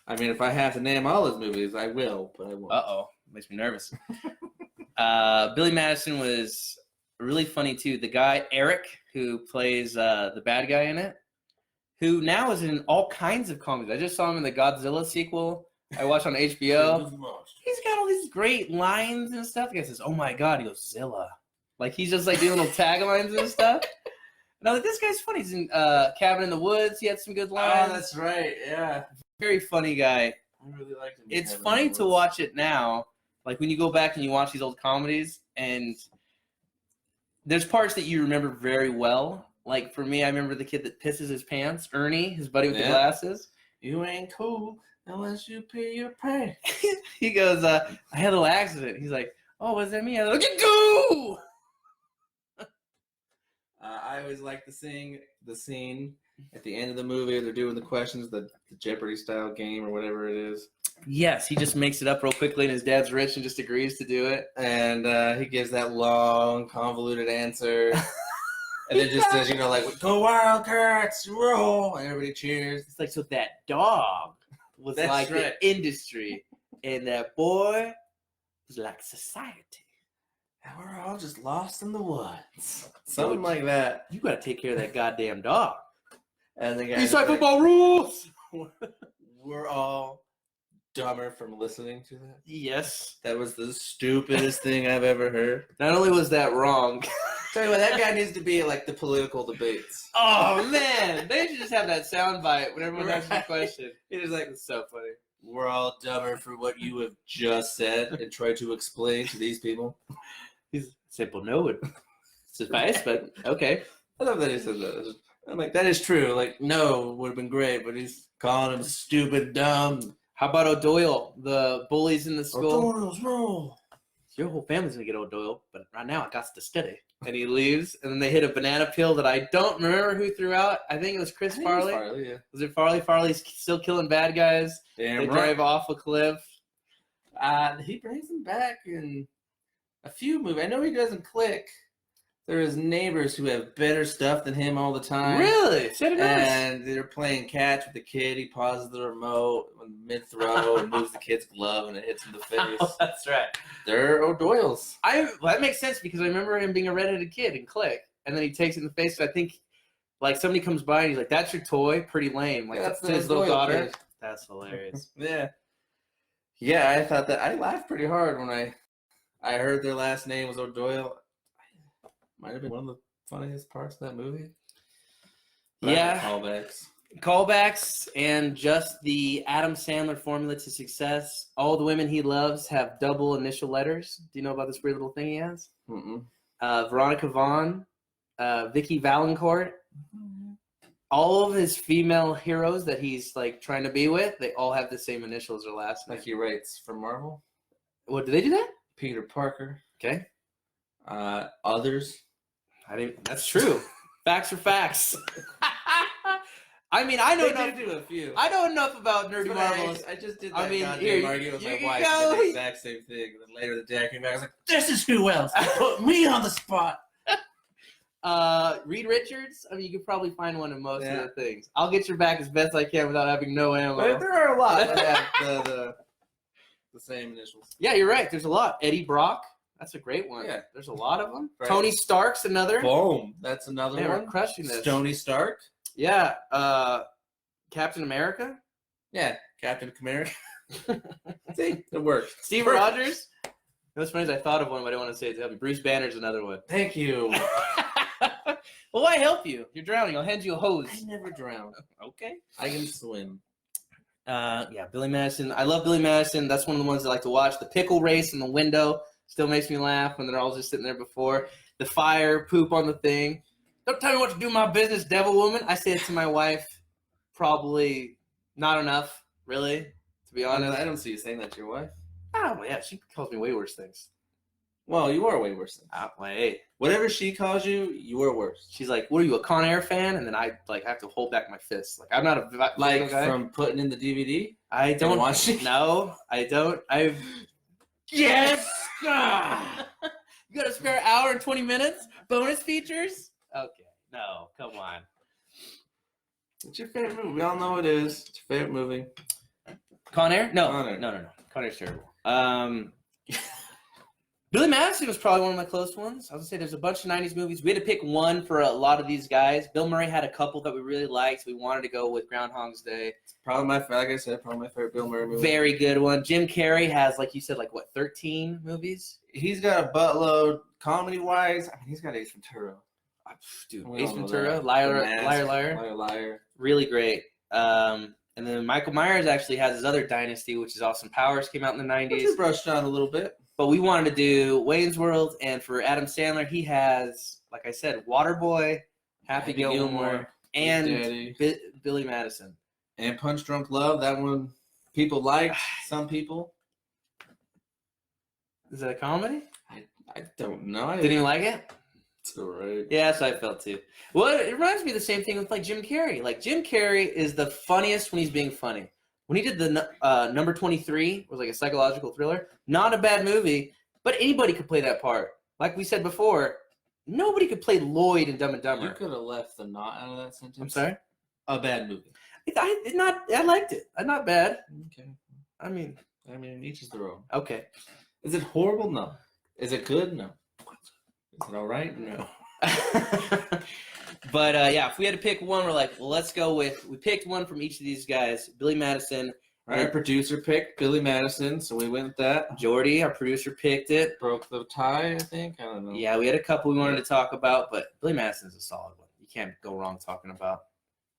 I mean, if I have to name all his movies, I will, but I won't. Uh-oh. Makes me nervous. Billy Madison was really funny, too. The guy, Eric, who plays the bad guy in it, who now is in all kinds of comedies. I just saw him in the Godzilla sequel I watched on HBO. He's got all these great lines and stuff. The guy says, oh, my God. He goes, Zilla. Like, he's just, like, doing little taglines and stuff. And I was like, this guy's funny. He's in Cabin in the Woods. He had some good lines. Oh, that's right, yeah. Very funny guy. I really liked him. It's funny to watch it now. Like when you go back and you watch these old comedies, and there's parts that you remember very well. Like for me, I remember the kid that pisses his pants, Ernie, his buddy with the glasses. You ain't cool unless you pee your pants. He goes, I had a little accident. He's like, oh, what does that mean? I was like, go! I always like to sing the scene at the end of the movie. They're doing the questions, the Jeopardy style game or whatever it is. Yes, he just makes it up real quickly, and his dad's rich and just agrees to do it. And he gives that long, convoluted answer. And then just says, like, go Wildcats, roll. And everybody cheers. It's like, so that dog was That's like right. the industry, and that boy was like society. And we're all just lost in the woods. Something like that. You got to take care of that goddamn dog. And the guy's Eastside like, football rules! we're all dumber from listening to that. Yes. That was the stupidest thing I've ever heard. Not only was that wrong. Tell you what, that guy needs to be at, like, the political debates. Oh, man. They should just have that sound bite when everyone asks you a Right. question. He's like, It's so funny. we're all dumber for what you have just said and try to explain to these people. He's simple no would suffice, but okay. I love that he said that. I'm like, that is true. Like, no would have been great, but he's calling him stupid, dumb. How about O'Doyle, the bullies in the school? O'Doyle's roll. Your whole family's gonna get O'Doyle, but right now I got to study. And he leaves, and then they hit a banana peel that I don't remember who threw out. I think it was Chris Farley. Yeah. Was it Farley? Farley's still killing bad guys. Damn They right. drive off a cliff. He brings him back in a few movies. I know he doesn't click. There is neighbors who have better stuff than him all the time. Really? Said it nice. And they're playing catch with the kid. He pauses the remote mid-throw and moves the kid's glove, and it hits him in the face. Oh, that's right. They're O'Doyle's. Well, that makes sense because I remember him being a redheaded kid in Click, and then he takes it in the face. So I think, like, somebody comes by and he's like, "That's your toy, pretty lame." Like, Yeah, that's that's his the little O'Doyle daughter. kid. That's hilarious. Yeah. Yeah, I thought that. I laughed pretty hard when I heard their last name was O'Doyle. Might have been one of the funniest parts of that movie. Yeah. Callbacks. Callbacks and just the Adam Sandler formula to success. All the women he loves have double initial letters. Do you know about this weird little thing he has? Mm-mm. Veronica Vaughn, Vicky Valancourt. All of his female heroes that he's like trying to be with, they all have the same initials or last name. Like he writes for Marvel. What, do they do that? Peter Parker. Okay. Others. That's true. Facts are facts. I mean, I know They enough. do a few. I know enough about nerdy But marvels. I just did I that mean, goddamn here, argument with you my can wife. go. And did the exact same thing. And then later the dad came back. I was like, this is who else. Put me on the spot. Reed Richards. I mean, you could probably find one in most Yeah. of the things. I'll get your back as best I can without having no ammo. But there are a lot that have the same initials. Yeah, you're right. There's a lot. Eddie Brock. That's a great one. Yeah. There's a lot of them. Right. Tony Stark's another. Boom. That's another Man, we're one. crushing this. Tony Stark. Yeah. Captain America. Yeah. Captain America. See, it works. Steve Perfect. Rogers. What's funny is I thought of one, but I don't want to say it to him. Bruce Banner's another one. Thank you. Well, why help you? You're drowning. I'll hand you a hose. I never drown. Okay. I can swim. Yeah, Billy Madison. I love Billy Madison. That's one of the ones I like to watch. The pickle race in the window still makes me laugh when they're all just sitting there before. The fire, poop on the thing. Don't tell me what to do in my business, devil woman. I say it to my wife probably not enough, really, to be honest. I don't see you saying that to your wife. Oh, well, yeah, she calls me way worse things. Well, you are way worse. Well, hey. Whatever she calls you, you are worse. She's like, what are you, a Con Air fan? And then I like have to hold back my fists. Like, I'm not a Like guy. from putting in the DVD. I don't watch it? No, I don't. I've Yes. You got a spare hour and 20 minutes? Bonus features? Okay. No, come on. What's your favorite movie? We all know it is. It's your favorite movie. Con Air? No. Con Air. No. Con Air's terrible. Billy Madison was probably one of my close ones. I was going to say there's a bunch of 90s movies. We had to pick one for a lot of these guys. Bill Murray had a couple that we really liked. We wanted to go with Groundhog's Day. Probably like I said, probably my favorite Bill Murray movie. Very good one. Jim Carrey has, like you said, 13 movies? He's got a buttload comedy-wise. I mean, he's got Ace Ventura. Dude, We Ace all know Ventura, that. Liar, The Mask, Liar. Liar, Liar. Really great. And then Michael Myers actually has his other dynasty, which is Austin Powers, came out in the Which 90s. we brushed on a little bit. But we wanted to do Wayne's World, and for Adam Sandler, he has, like I said, Waterboy, Happy Gilmore, and Daddy. Billy Madison. And Punch Drunk Love. That one people liked. Some people. Is that a comedy? I don't know. Didn't even like it? It's alright. Yeah, that's how I felt too. Well, it reminds me of the same thing with like Jim Carrey. Like Jim Carrey is the funniest when he's being funny. When he did the number 23, was like a psychological thriller. Not a bad movie, but anybody could play that part. Like we said before, nobody could play Lloyd in Dumb and Dumber. You could have left the "not" out of that sentence. I'm sorry. A bad movie. I liked it. Not bad. Okay. I mean, Each is their own. okay. Is it horrible? No. Is it good? No. Is it all right? No. But yeah, if we had to pick one, we're like, well, let's go with. We picked one from each of these guys. Billy Madison. Our producer picked Billy Madison, so we went with that. Jordy, our producer, picked it. Broke the tie, I think. I don't know. Yeah, we had a couple we wanted to talk about, but Billy Madison's a solid one. You can't go wrong talking about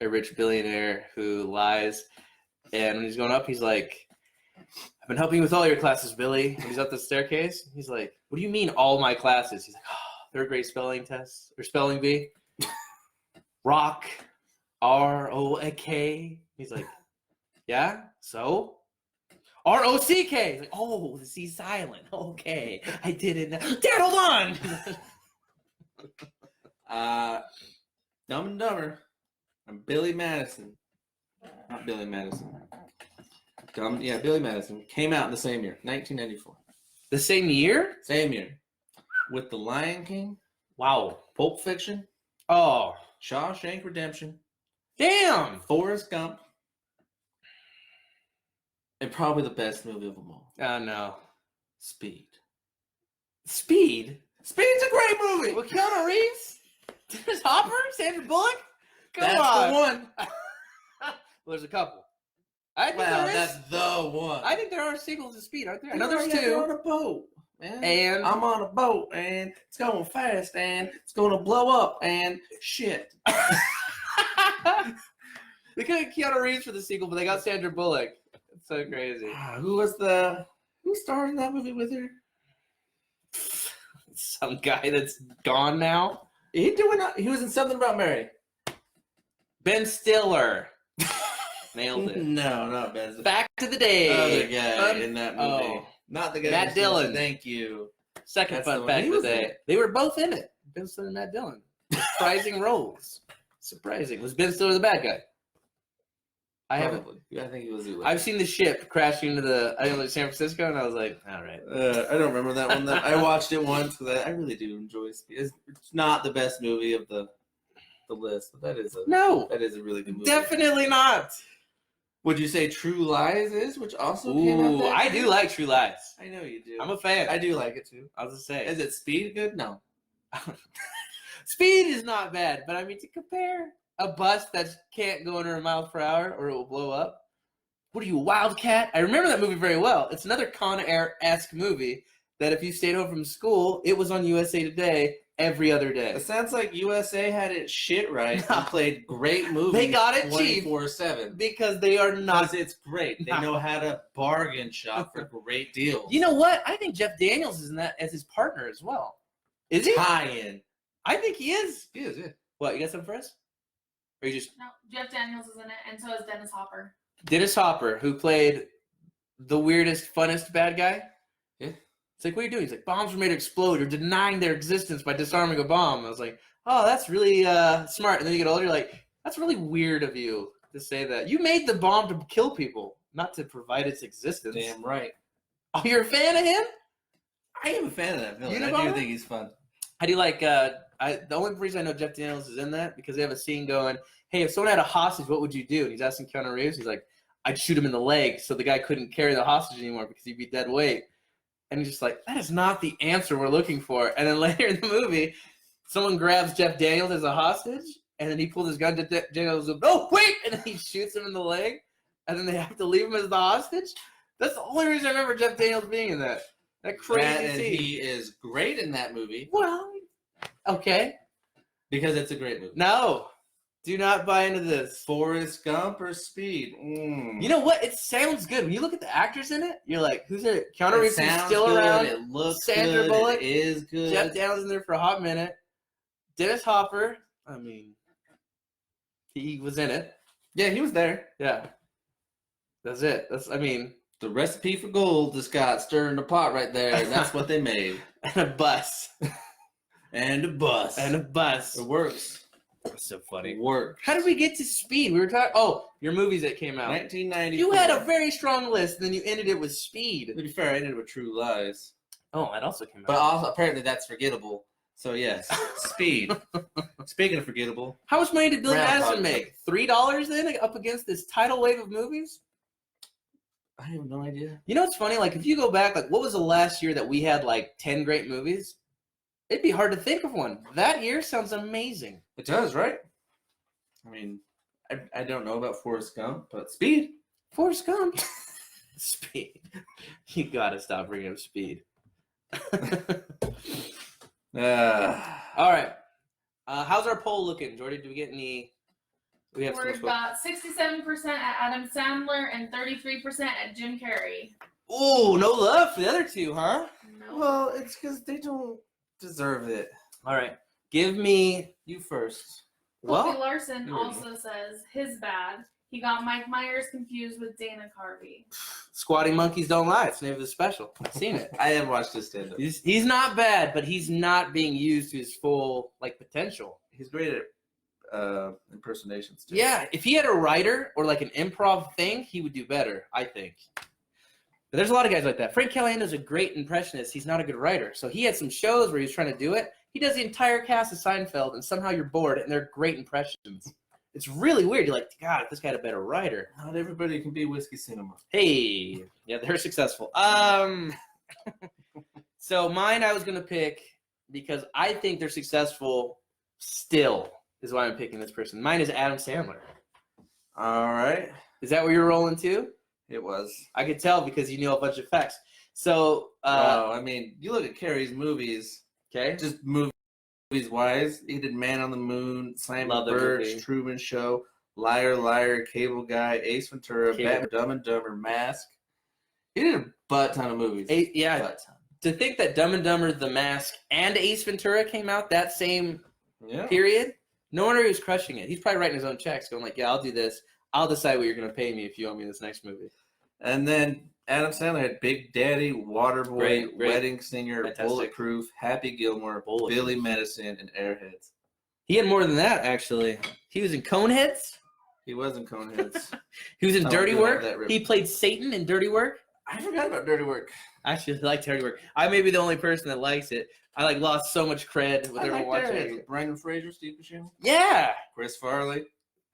a rich billionaire who lies. And when he's going up, he's like, I've been helping you with all your classes, Billy. When he's up the staircase, he's like, what do you mean all my classes? He's like, oh, third grade spelling test or spelling bee. Rock, R-O-K. He's like, yeah, so? R-O-C-K. He's like, oh, the C silent. Okay, I didn't know. Dad, hold on. Dumb and Dumber. I'm Billy Madison. Not Billy Madison. Billy Madison. Came out in the same year, 1994. The same year? Same year. With The Lion King, Wow. Pulp Fiction, Oh, Shawshank Redemption, damn. Forrest Gump, and probably the best movie of them all, Oh, no. Speed. Speed? Speed's a great movie! With Keanu Reeves? Dennis Hopper? Sandra Bullock? Come That's on. the one. Well, there's a couple. I think Well, there is. that's the one. I think there are sequels to Speed, aren't there? I know there's They're on two. a boat, man. And I'm on a boat, and it's going fast, and it's going to blow up, and shit. they couldn't get Keanu Reeves for the sequel, but they got Sandra Bullock. It's so crazy. Who starred in that movie with her? Some guy that's gone now. He was in Something About Mary. Ben Stiller. Nailed it. No, not Ben. Back to the day. Other guy in that movie. Oh. Not the guy. Matt who- Dillon. Thank you. Second That's the fun one. fact He of the was in day. it. They were both in it. Ben Stiller and Matt Dillon. Surprising roles. Surprising. Was Ben Stiller the bad guy? I haven't. Probably. Yeah, I think he was. I've seen the ship crashing into San Francisco, and I was like, all right. I don't remember that one. I watched it once because I really do enjoy Speed. It's not the best movie of the list, but that is a really good movie. Definitely not. Would you say True Lies is, which also came out Ooh, that I year? do like True Lies. I know you do. I'm a fan. I do like it too. I was just saying. Is it Speed good? No. Speed is not bad, but I mean to compare a bus that can't go under a mile per hour or it will blow up. What are you, a wildcat? I remember that movie very well. It's another Con Air-esque movie that if you stayed home from school, it was on USA Today every other day. It sounds like USA had it shit right No. and played great movies. They got it cheap. 24/7. Because they are not. Because it's great. They No. know how to bargain shop for great deals. You know what? I think Jeff Daniels is in that as his partner as well. Is he? tie-in. I think he is. He is, yeah. What, you got something for us? Or you just No, Jeff Daniels is in it, and so is Dennis Hopper. Dennis Hopper, who played the weirdest, funnest bad guy? Yeah. It's like, what are you doing? He's like, bombs were made to explode. You're denying their existence by disarming a bomb. I was like, oh, that's really smart. And then you get older, you're like, that's really weird of you to say that. You made the bomb to kill people, not to provide its existence. Damn right. Oh, you're a fan of him? I am a fan of that villain. I Unabomber? do think he's fun. How do you like, the only reason I know Jeff Daniels is in that, because they have a scene going, hey, if someone had a hostage, what would you do? And he's asking Keanu Reeves, he's like, I'd shoot him in the leg so the guy couldn't carry the hostage anymore because he'd be dead weight. And he's just like, that is not the answer we're looking for. And then later in the movie, someone grabs Jeff Daniels as a hostage, and then he pulls his gun to Daniels, oh, wait! And then he shoots him in the leg, and then they have to leave him as the hostage. That's the only reason I remember Jeff Daniels being in that. That crazy And scene. he is great in that movie Well, okay. because it's a great movie. No. Do not buy into this. Forrest Gump or Speed? You know what? It sounds good. When you look at the actors in it, you're like, who's it? Keanu Reeves is sounds still good, around. It looks Sandra good. Bullock, It is good. Jeff Downs in there for a hot minute. Dennis Hopper. I mean, he was in it. Yeah, he was there. Yeah. That's it. The recipe for gold just got stirred in the pot right there. And that's what they made. and a bus. And a bus. And a bus. It works. That's so funny. It works. How did we get to Speed? We were talking. Oh, your movies that came out. 1990. You had a very strong list, and then you ended it with Speed. To be fair, I ended with True Lies. Oh, that also came out. But also, apparently that's forgettable. So, yes. Speed. Speaking of forgettable. How much money did Billy Groundhog Madison make? $3 then, up against this tidal wave of movies? I have no idea. You know what's funny? Like, if you go back, like, what was the last year that we had, like, 10 great movies? It'd be hard to think of one. That year sounds amazing. It does, right? I mean, I don't know about Forrest Gump, but Speed. Forrest Gump. Speed. You gotta stop bringing up Speed. All right. How's our poll looking, Jordy? Do we get any? We have We're about 67% at Adam Sandler and 33% at Jim Carrey. Oh, no love for the other two, huh? No. Well, it's because they don't deserve it. All right. Give me. You first. Colby Well, Larson you already also says his bad. He got Mike Myers confused with Dana Carvey. Squatty Monkeys Don't Lie. It's the name of the special. I've seen it. I have watched this stand-up. He's not bad, but he's not being used to his full potential. He's great at impersonations, too. Yeah, if he had a writer or like an improv thing, he would do better, I think. But there's a lot of guys like that. Frank Callahan's a great impressionist. He's not a good writer. So he had some shows where he was trying to do it. He does the entire cast of Seinfeld, and somehow you're bored, and they're great impressions. It's really weird. You're like, God, if this guy had a better writer. Not everybody can be Whiskey Cinema. Hey, yeah, they're successful. So mine I was gonna pick because I think they're successful still is why I'm picking this person. Mine is Adam Sandler. All right. Is that where you're rolling too? It was. I could tell because you knew a bunch of facts. So, I mean, you look at Carrey's movies, okay. just movies-wise. He did Man on the Moon, Simon Love that movie. Birch, Truman Show, Liar, Liar, Cable Guy, Ace Ventura, Cable- Batman, Dumb and Dumber, Mask. He did a butt ton of movies. Yeah, Butt ton. to think that Dumb and Dumber, The Mask, and Ace Ventura came out that same Yeah. period, no wonder he was crushing it. He's probably writing his own checks, going like, yeah, I'll do this. I'll decide what you're going to pay me if you owe me this next movie. And then Adam Sandler had Big Daddy, Waterboy, Great. Wedding Singer, Fantastic. Bulletproof, Happy Gilmore, Bulletproof. Billy Medicine, and Airheads. He had more than that, actually. He was in Coneheads. He was in Coneheads. He was in I Dirty do have Work. that written. He played Satan in Dirty Work. I forgot about Dirty Work. I actually like Dirty Work. I may be the only person that likes it. I lost so much cred with everyone watching it. Brendan Fraser, Steve Buscemi, Yeah. Chris Farley.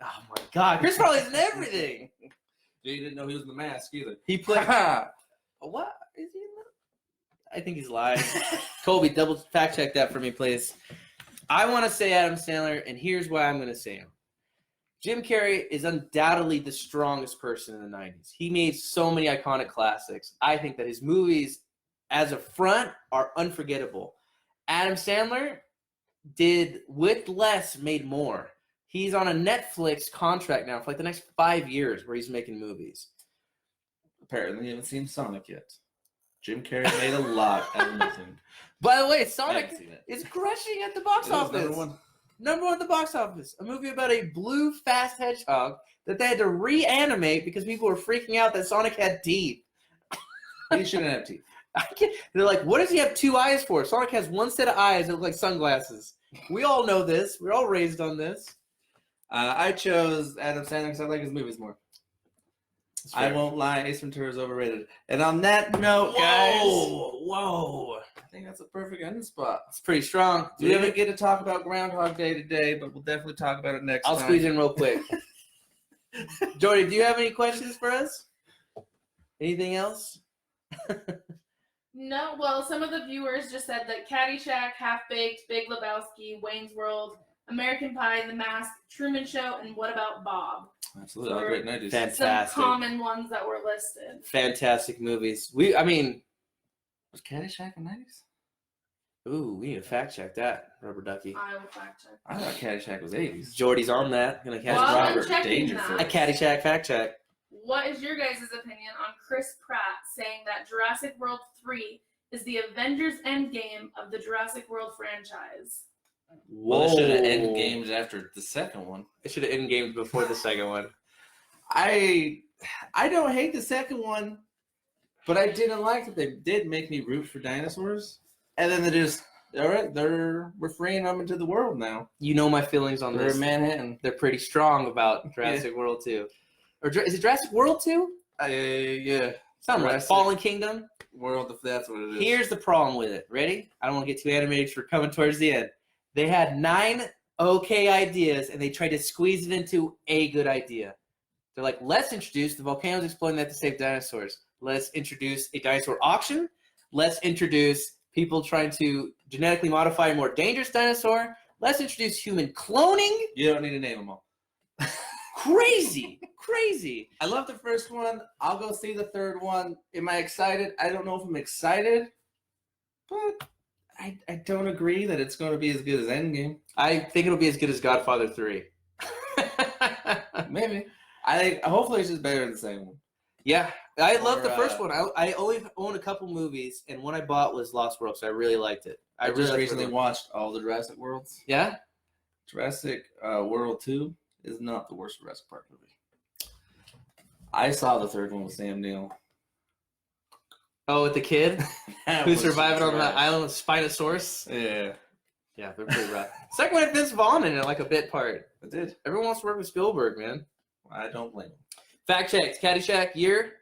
Oh my God, Chris Farley's in everything. You didn't know he was in The Mask either. He played. What is he in that? I think he's lying. Colby, double fact check that for me, please. I want to say Adam Sandler, and here's why I'm going to say him. Jim Carrey is undoubtedly the strongest person in the 90s. He made so many iconic classics. I think that his movies, as a front, are unforgettable. Adam Sandler did with less, made more. He's on a Netflix contract now for the next 5 years where he's making movies. Apparently, you haven't seen Sonic yet. Jim Carrey made a lot out of nothing. By the way, I Sonic haven't seen it. is crushing at the box It was office. number one. Number one at the box office. A movie about a blue fast hedgehog that they had to reanimate because people were freaking out that Sonic had teeth. He shouldn't have teeth. They're like, what does he have two eyes for? Sonic has one set of eyes that look like sunglasses. We all know this. We're all raised on this. I chose Adam Sandler because I like his movies more. I won't lie, Ace Ventura is overrated. And on that note, guys, Whoa. I think that's a perfect ending spot. It's pretty strong. We didn't get to talk about Groundhog Day today, but we'll definitely talk about it next I'll time. squeeze in real quick. Jordy, do you have any questions for us? Anything else? No, well, some of the viewers just said that Caddyshack, Half Baked, Big Lebowski, Wayne's World, American Pie, The Mask, Truman Show, and What About Bob? Absolutely, all great 90s. Fantastic. Some common ones that were listed. Fantastic movies. Was Caddyshack in the 90s? Ooh, we need to fact check that, Rubber Ducky. I will fact check. I thought Caddyshack was 80s. Jordy's on that. Gonna catch Well, I'm Robert. checking Dangerfield. A that. Caddyshack fact check. What is your guys' opinion on Chris Pratt saying that Jurassic World 3 is the Avengers Endgame of the Jurassic World franchise? Well, they should have ended games after the second one. It should have end gamed before the second one. I don't hate the second one, but I didn't like that they did make me root for dinosaurs. And then we're freeing them into the world now. You know my feelings on They're this. in Manhattan. They're pretty strong about Jurassic World 2. Or is it Jurassic World 2? Yeah. Something like Jurassic Fallen Kingdom. World, if that's what it is. Here's the problem with it. Ready? I don't want to get too animated for coming towards the end. They had 9 okay ideas, and they tried to squeeze it into a good idea. They're like, let's introduce the volcanoes exploding that to save dinosaurs. Let's introduce a dinosaur auction. Let's introduce people trying to genetically modify a more dangerous dinosaur. Let's introduce human cloning. You don't need to name them all. Crazy. I love the first one. I'll go see the third one. Am I excited? I don't know if I'm excited, but I don't agree that it's going to be as good as Endgame. I think it'll be as good as Godfather 3. Maybe. I think hopefully it's just better than the second one. Yeah, I love Or, the first one. I only own a couple movies, and one I bought was Lost World, so I really liked it. I really just liked recently it. watched all the Jurassic Worlds. Yeah? Jurassic World 2 is not the worst Jurassic Park movie. I saw the third one with Sam Neill. Oh, with the kid That who's was surviving on trash. the island of Spinosaurus? Yeah, Yeah, they're pretty rough. Second one had Vince Vaughn in it, like a bit part. it did. Everyone wants to work with Spielberg, man. I don't blame him. Fact checked. Caddyshack, year?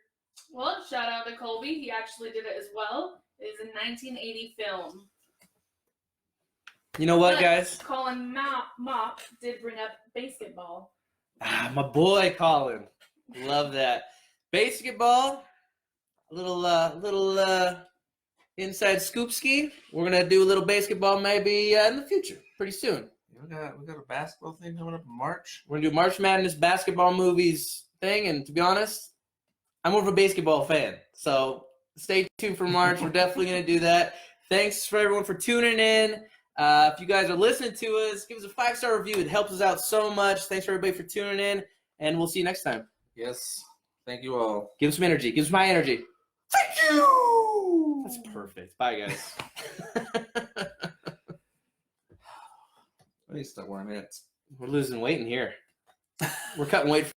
Well, shout out to Colby. He actually did it as well. It is a 1980 film. You know what, But guys? Colin Mop did bring up basketball. Ah, my boy, Colin. Love that. Basketball. A little inside scoop ski. We're going to do a little basketball maybe in the future, pretty soon. We got a basketball thing coming up in March. We're gonna do March Madness basketball movies thing, and to be honest, I'm more of a basketball fan. So stay tuned for March. We're definitely gonna do that. Thanks for everyone for tuning in. If you guys are listening to us, give us a 5-star review. It helps us out so much. Thanks for everybody for tuning in, and we'll see you next time. Yes. Thank you all. Give us some energy. Give us my energy. Thank you. That's perfect. Bye, guys. I need to start wearing hats. We're losing weight in here. We're cutting weight.